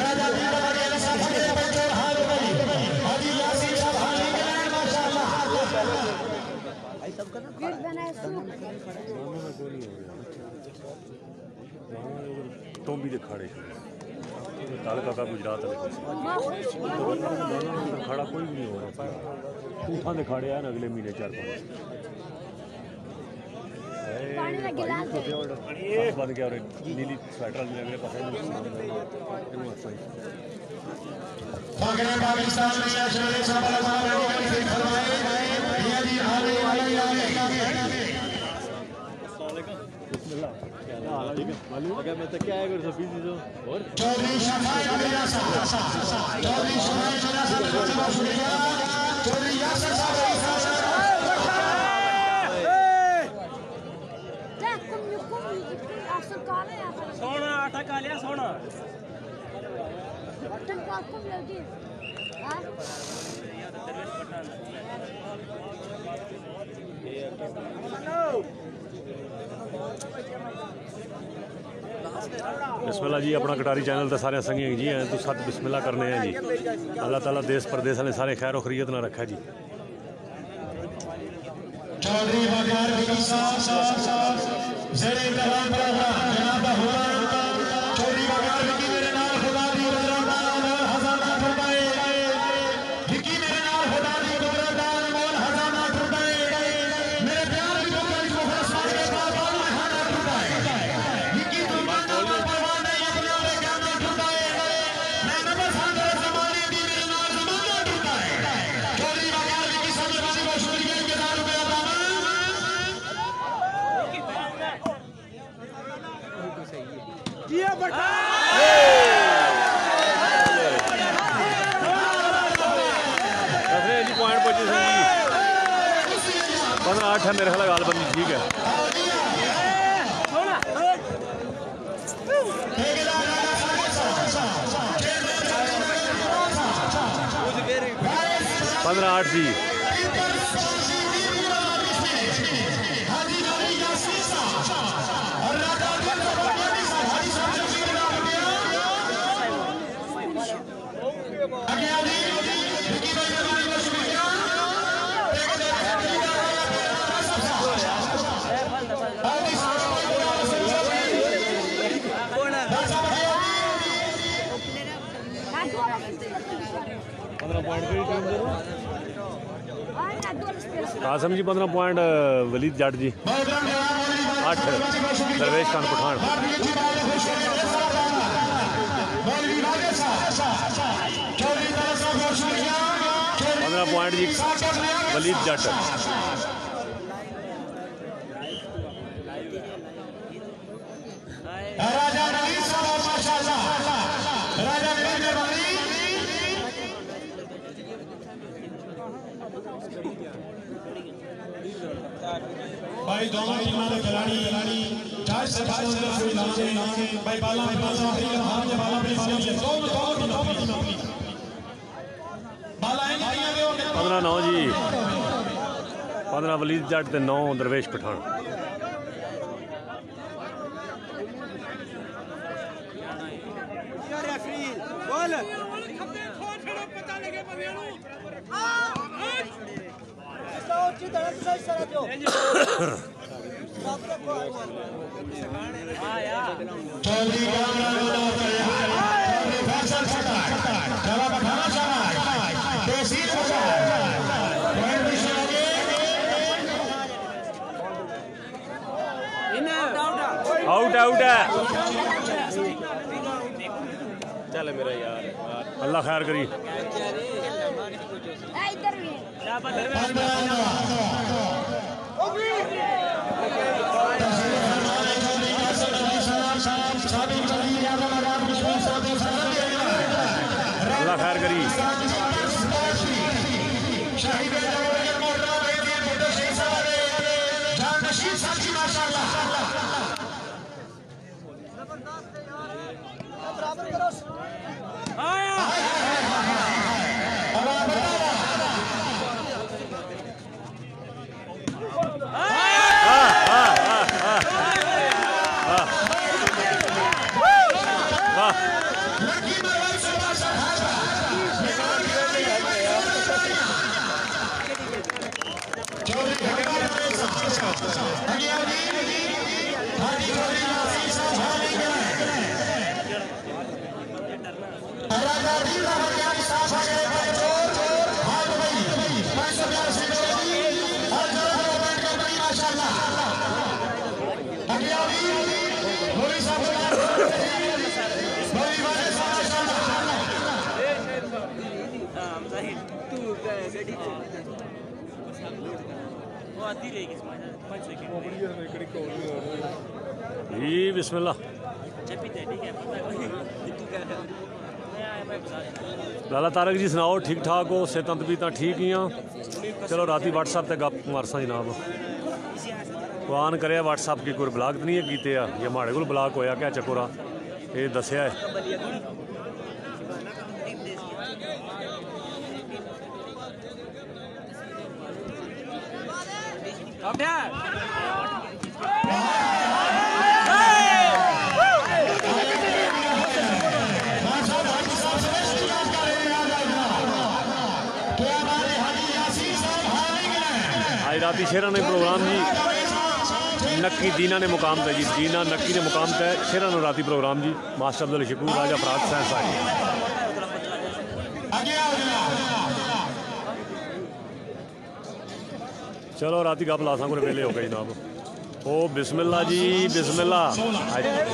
Speaker 2: राजा जी का बड़े सब के बच्चे हाल भाई हाजी यासीन साहब हाजी के नाम माशाल्लाह
Speaker 3: टोंबी दे खाड़े तालका का गुजरात खाड़ा कोई भी नहीं हो रहा। ऊठा दे खाड़े आए अगले महीने 4-5 बन गया। नीली स्वेटर मेरे पास
Speaker 2: पाकिस्तान में
Speaker 1: चौधरी शफाई चौधरी चौधरी यासर
Speaker 4: सोना आटा कालिया सोना
Speaker 3: बिस्मिल्लाह जी अपना कटारी चैनल तो सारे संगी जी हैं तो सत बिस्मिल्लाह करने हैं जी। अल्लाह ताला देश प्रदेश ने सारे खैर खरीयत ना रखा जी।
Speaker 1: चौधरी बकार जेरे इंतजाम जनाब हुआ चौधरी बकार विकी मेरे नाल खुदा दी हज़ार रुपए विकी मेरे नाल खुदा दी कुदरत मोल हज़ार रुपए मेरे प्यार की दुकान को फरमान के बाद हज़ार रुपए विकी तुम मानो परवाह नहीं अपने वाले ज्ञान रुपए मैं नंबर सागर जमाने दी मेरे नाल जमाना रुपए चौधरी बकार विकी साहब बाजी को शुक्रिया के दार रुपए
Speaker 2: ये बटा
Speaker 3: जी पॉइंट पहुंचे जी 15-8 है मेरे ख्याल गाल बंदी ठीक है। 15-8 जी। कासम जी 15 पॉइंट वलीद जट जी 8 दरवेश खान पठान 15 पॉइंट जी वलीद जट।
Speaker 1: राजा नवीन साहब माशाल्लाह राजा नवीन भाई दोनों टीमों के खिलाड़ी चार से 5 कोई लाते भाई बाला में बाला है हाथ में बाला पे मारे दोनों बाला है नहीं आगे
Speaker 3: 15-9 जी 15 वलीद जट ते 9 दरवेश पठान।
Speaker 1: चौधरी फैसल जवाब खाना
Speaker 3: आउट आउट है चल मेरा यार अल्लाह खैर करी। अल्लाह खैर करी।
Speaker 4: वो आती रहेगी इसमें 5 सेकंड
Speaker 3: जी बिस्मिल्लाह।
Speaker 4: जब भी ठीक है
Speaker 3: लाला तारक जी सुनाओ, ठीक ठाक हो? सेहत तबीयत ठीक ही हैं? चलो राती व्हाट्सएप ते गप मारसा जनाब। कुआन करे व्हाट्सएप की कोई ब्लाक तो नहीं है कीते या माड़े को ब्लाक होया क्या चक्कर ये दसिया है। आज राती शेरा ने प्रोग्राम जी नक्की दीना ने मुकाम तय जी, दीना नक्की ने मुकाम तय शेरा ने राती प्रोग्राम जी। मास्टर अब्दुल शकूर राजा फराज सैन साहब। चलो राती गप लासा को वेले हो गए जनाब। ओ बिस्मिल्ला जी बिस्मिल्ला।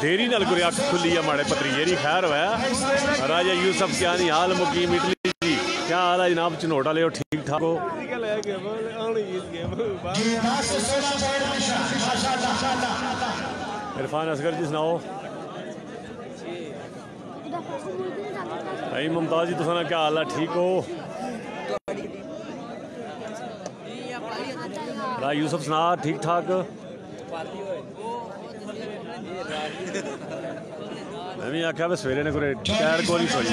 Speaker 3: देरी नाल कोई अख खुली है माड़े भतरीजे दी खैर होया। राजा यूसुफ क्या नहीं हाल मुकीम इटली जी, क्या हाल है जनाब? झनोटा ले ठीक ठाक हो? इरफान असगर जी सुनाओ। भाई मुमताज जी तुसा क्या हाल है? ठीक हो? राज यूसुफ सुना ठीक ठाक? मैं भी आख्या सवेरे ने कोई टैर को नहीं सोई।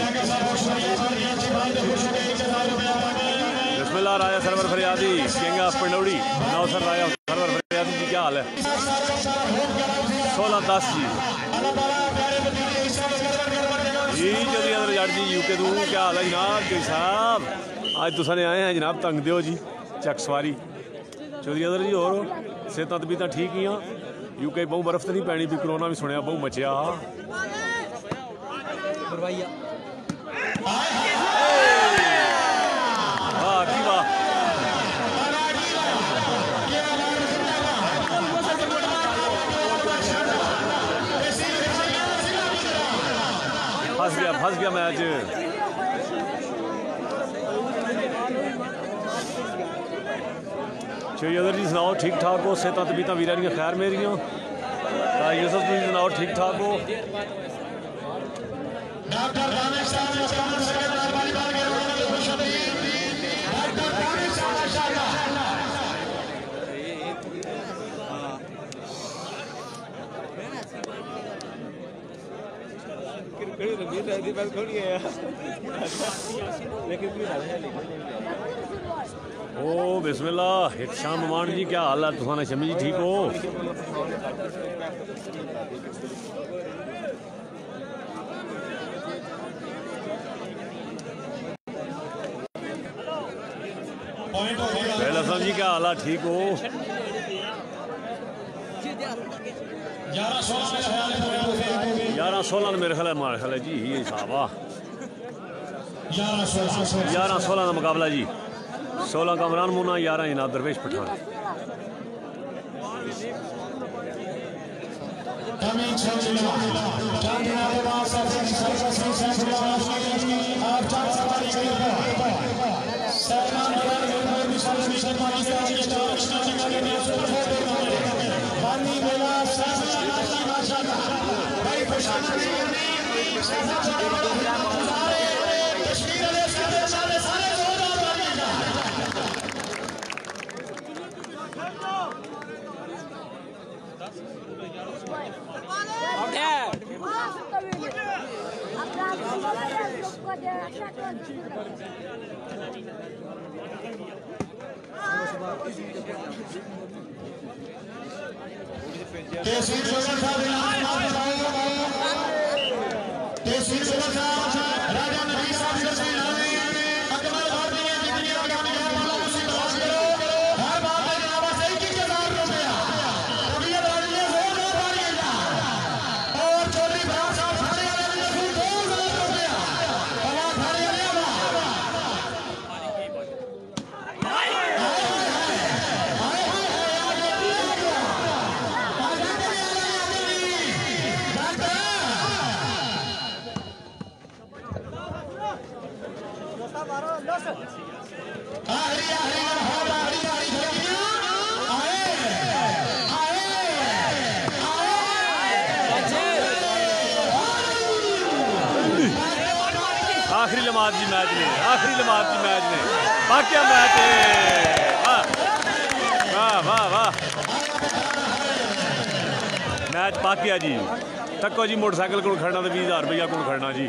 Speaker 3: बिस्मिल्लाह। राजा सरवर फरियादी किंग ऑफ पंडौड़ी नौसर राजा सरवर फरियादी जी क्या हाल है? 16-10 जी चौधरी अदर जाट जी यूके तू क्या हाल है जनाब? जी साहब आज तुसा ने आए हैं जनाब तंग दो जी चक सवारी चौधरी अदर जी। और सेहत तबीयत ठीक ही हाँ? यूके बहु बर्फ तो नहीं पैनी भी करोना भी सुनिया बहु मचिया। वाह की वाह। फंस गया मैच। चौधरी अदर जी सुनाओ ठीक ठाक हो? सेहत तबीयत वीर दी खैर मेरियां? यूसुफ जी सुनाओ ठीक ठाक हो? ओ बिस्मिल्लाह। एक शाम मान जी क्या हाल है? तुफाना शमी जी ठीक हो? असलम जी क्या हाल है? ठीक हो? 11-16 मेरे ख्याल है जी ये हिसाब आ 11-16 का मुकाबला जी। 16 कमरान मुना 11 जनाब दरवेश पठान। लम्हात जी मैच ने, आखिरी लम्हात जी मैच ने, बाकी मैच वाह वाह वाह मैच पाकिया जी। तको जी मोटरसाइकिल को खड़ना तो 20,000 रुपया को खड़ना जी।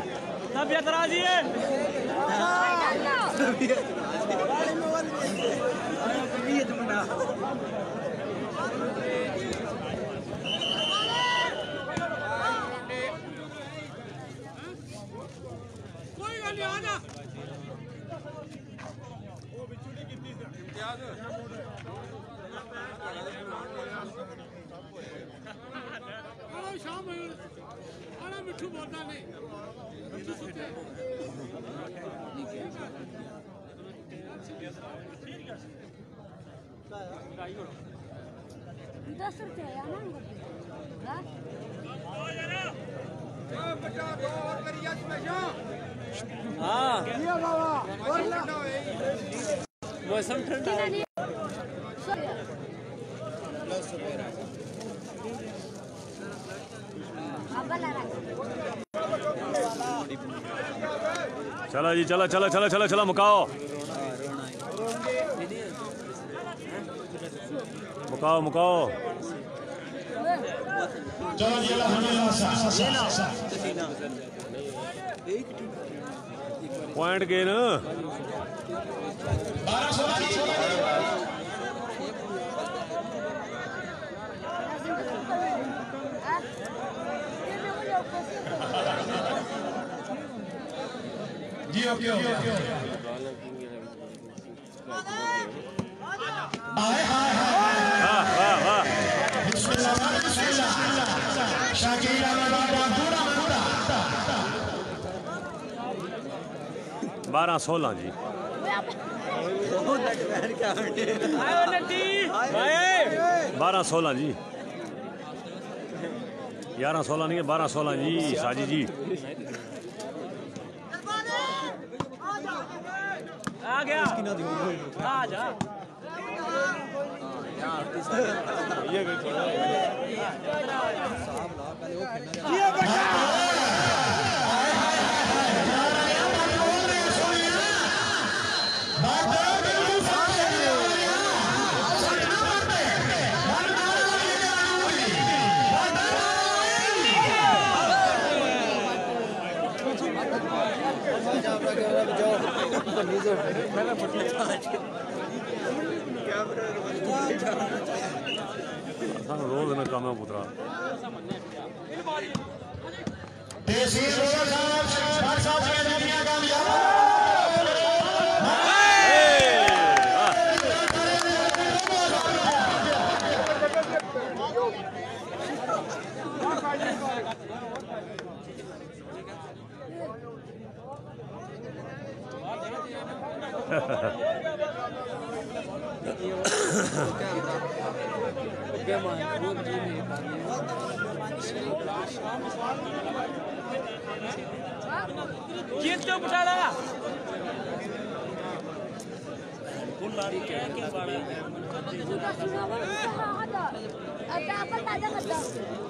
Speaker 5: मिठू बोलता नहीं
Speaker 6: 10 रुपये
Speaker 4: मौसम ठंडा है।
Speaker 3: चला जी चला चला चला चला चला मुकाओ मुकाओ मुकाओ।
Speaker 1: चलो जी
Speaker 3: पॉइंट गए ना
Speaker 1: 12-16 जी ओके हाय हाय
Speaker 3: वाह वाह वाह
Speaker 1: बिस्मिल्लाह शाकिरा पूरा पूरा
Speaker 3: 12-16 जी। 12-16 जी 11-16 नहीं है 12-16 जी साजी जी।
Speaker 4: आ गया आ जा
Speaker 3: रोज ना काम है पुत्रा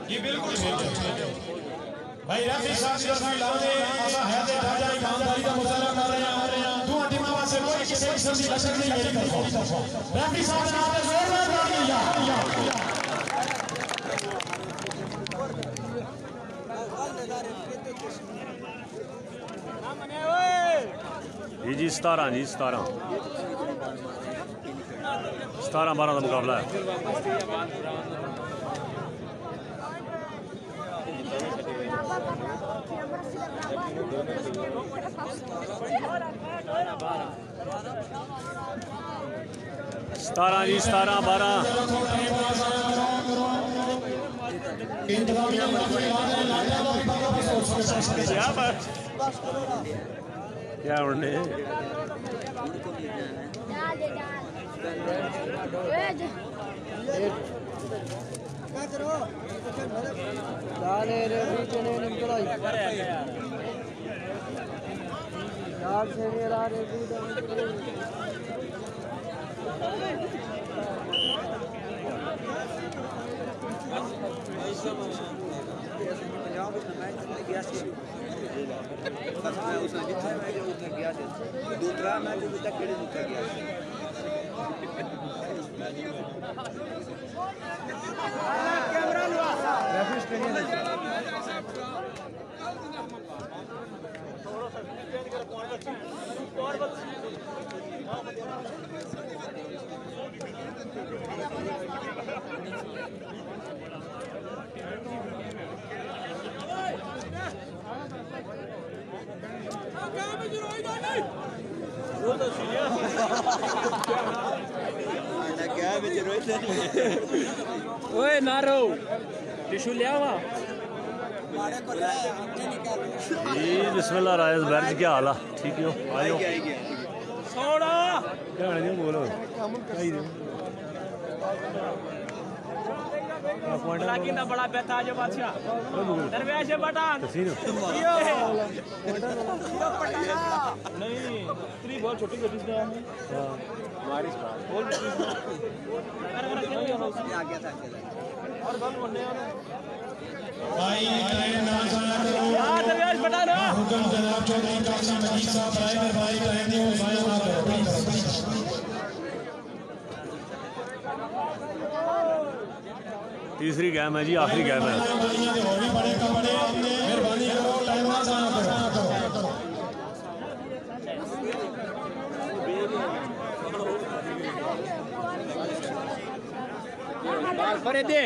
Speaker 1: जी बिल्कुल भाई रफी साहब लाने ऐसा है ते राजा ईमानदारी का मुजाहरा कर रहे हैं दो टीमां वास्ते कोई किसी किस्म की लचक नहीं मेरी तरफों रफी साहब ने आपने जोरदार ताली
Speaker 3: जी 17 जी 17-12 का मुकाबला है। सतारह जी 17-12 क्या उड़ने
Speaker 4: दूसरा मैच तक खेले जीता गया कैमरा लो रेफरी स्टेडियम ओए नारो टिशू ले आवा
Speaker 3: जी बिस्मिल्लाह रायस बैर्ज क्या हाल है ठीक हो आयो
Speaker 4: सोना
Speaker 3: क्या नहीं बोलो
Speaker 4: लाकिन ना बड़ा बेटा जो बादशाह दरवेश पठान नहीं इतनी बहुत छोटी छोटी से हमारी बोल और बल बनने
Speaker 1: भाई ट्रेन ना चला करो
Speaker 4: यार दरवेश पठान
Speaker 1: हुक्म जनाब चौधरी कासिम मजीद साहब ड्राइवर भाई ट्रेन नहीं भाई ना करो
Speaker 3: तीसरी गेम है जी आखिरी गेम है
Speaker 1: मेहरबानी करो टाइम ना जाया करो
Speaker 4: बड़े दे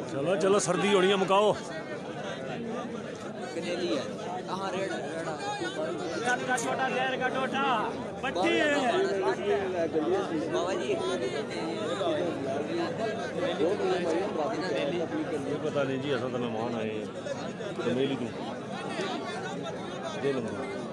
Speaker 3: चलो चलो सर्दी होनी है मुकाओ
Speaker 4: छोटा शहर का टोटा पट्टी है
Speaker 3: पता नहीं जी ऐसा तो मेहमान आए तो मेरी तू दे लूँगा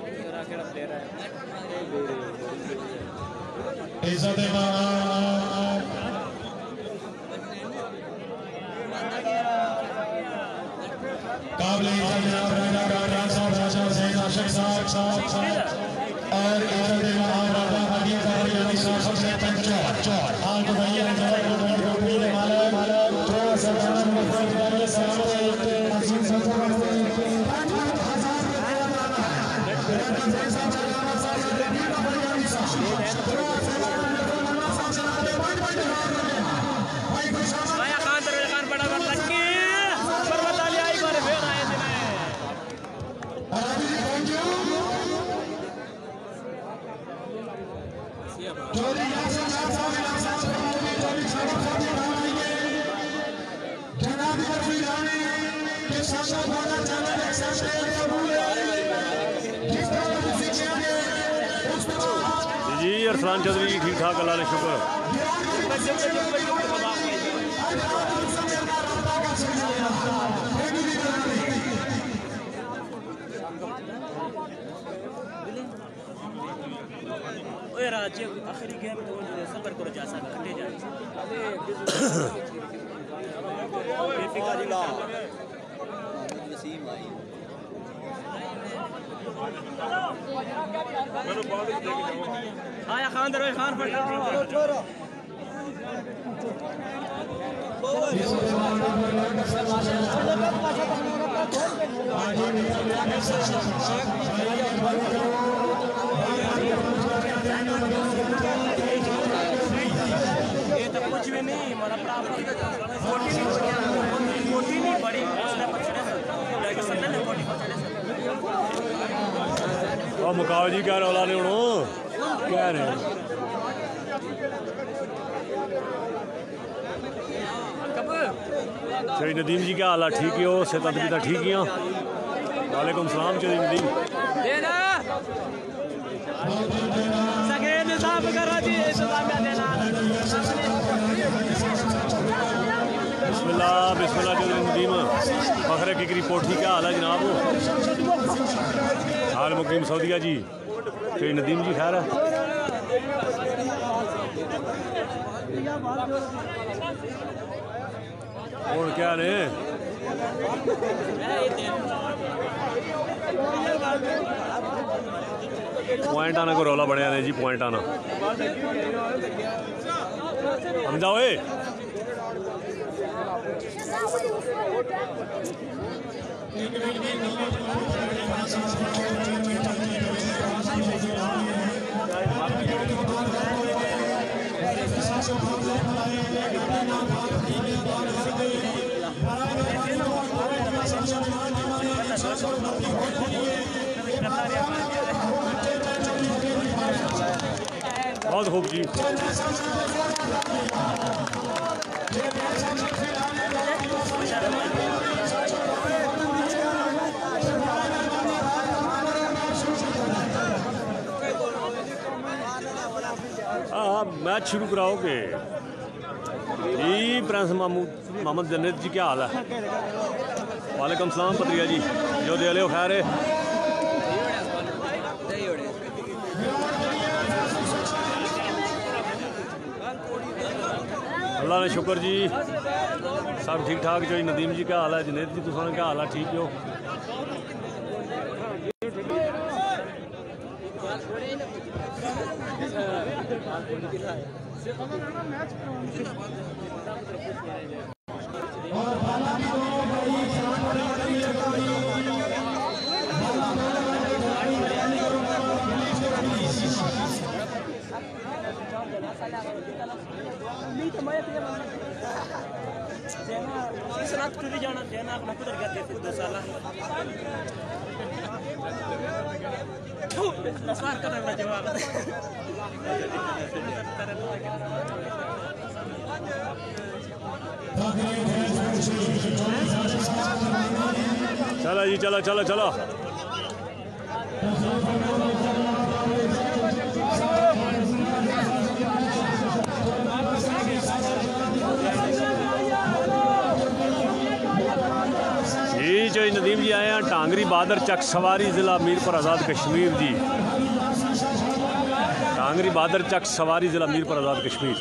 Speaker 3: जी अरसलान चौधरी जी ठीक ठाक अल्लाह ने शुक्र
Speaker 4: ओए राज्य आखिरी गेम तो सफर करो जा सकते खंडे जा बेफिक्र जी वसीम भाई आया खान दरो खान फटा ये तो कुछ भी नहीं हमारा प्राप्त कोटी नहीं पड़ी उसने पछड़े जाके संदल ने कोटी पछड़े
Speaker 3: और मुकाओ जी क्या रौला ने उड़ो क्या रहे चौधरी नदीम जी क्या हाल है ठीक हो सेहत तबीयत ठीक है वालेकुम सलाम चौधरी नदीम बिस्मिल्लाह बिस्मिल्लाह चौधरी नदीम फखर किकरी पोठी क्या हाल है जनाब हाल मुकीम सऊदिया जी चौधरी नदीम जी खैर है और क्या ने पॉइंट आना को रौला बढ़िया ने जी, पॉइंट आना समझाओ। बहुत खूब जी। हाँ मैच शुरू कराओगे जी। प्रिंस मोहम्मद जन्नत जी क्या हाल है? वालेकुम सलाम पत्रिया जी, जो दे लो खैर है। अल्लाह ने शुक्र जी, सब ठीक ठाक जो। नदीम जी क्या हाल है? जनेत जी तुसां क्या हाल है? ठीक हो? चलो जी, चलो चलो चलो। जी जो नदीम जी आए हैं टांगरी बहादुर चक सवारी ज़िला मीरपुर आज़ाद कश्मीर जी। टांगरी बहादुर चक सवारी ज़िला मीरपुर आज़ाद कश्मीर।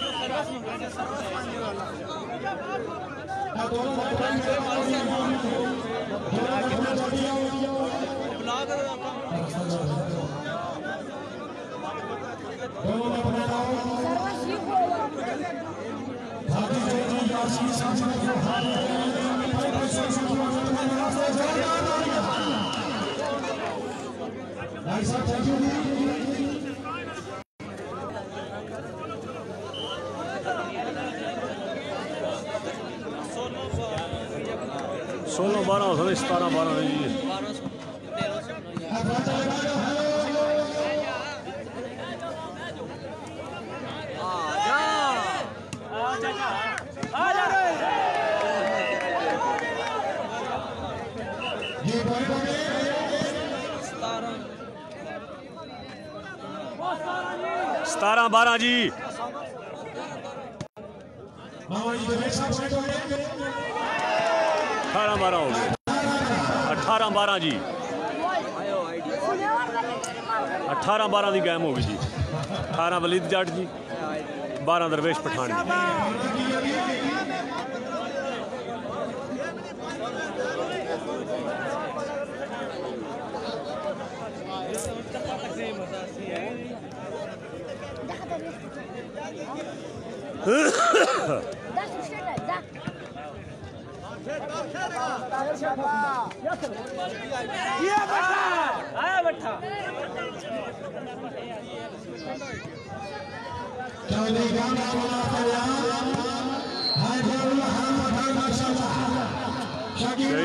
Speaker 3: सोलह 12 17 12 जी। सतारह 12 जी। 18 12 हो गए। 18 12 जी। 18 12 की गेम होगी जी। 18 वलीद जट जी, 12 दरवेश पठान जी।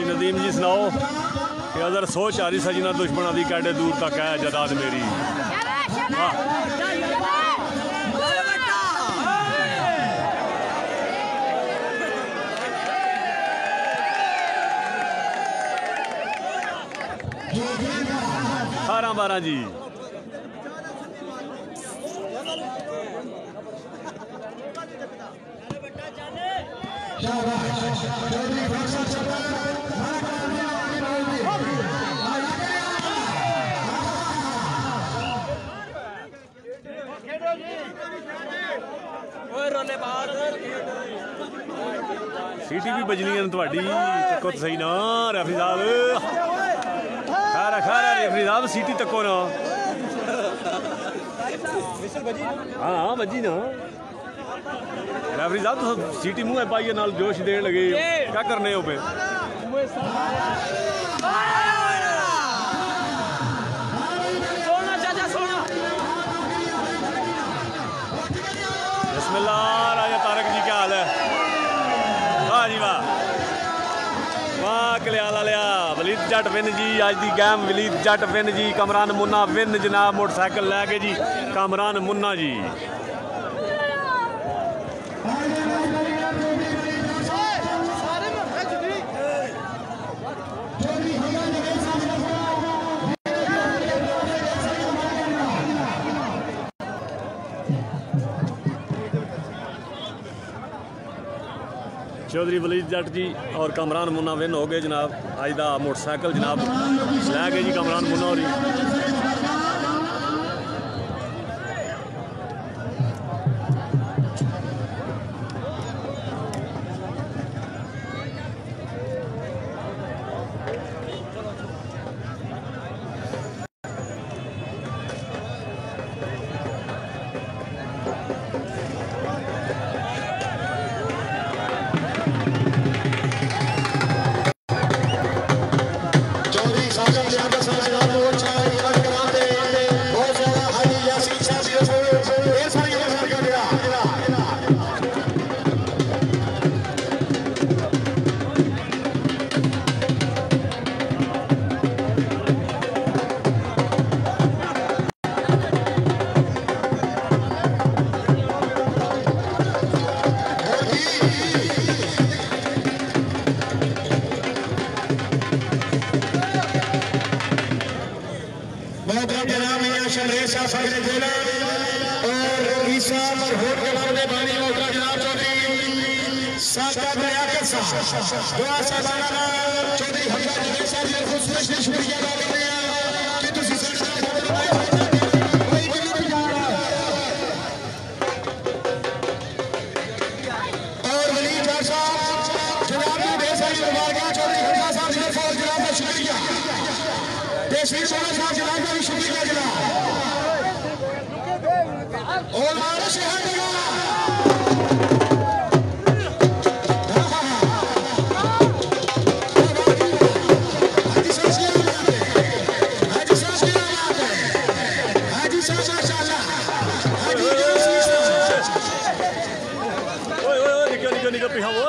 Speaker 3: नदीम जी सुनाओ कि अगर सोच आ रही सजी ना दुश्मना दी कैडे दूर तक है जदाद मेरी। अठारह 12 जी। सीटी भी बजनी है थोड़ी तको तो सही ना रेफरी साहब खैर रेफरी साहब सीटी तको ना हाँ बजी ना रेफरी साहब तो सीटी मुँह पाइए नाल जोश देने लगे क्या करने हो पे बिस्मिल्लाह राजा तारक जी क्या हाल है वाह जी वाह वाह कलियाला लिया वलीद जट विन जी आज दी गेम वलीद जट विन जी कमरान मुन्ना विन जनाब मोटरसाइकिल लैके जी कमरान मुन्ना जी चौधरी वलीद जट जी और कमरान मुन्ना विन हो गए जनाब अज का मोटरसाइकिल जनाब लै गए जी कमरान मुन्ना होरी निकल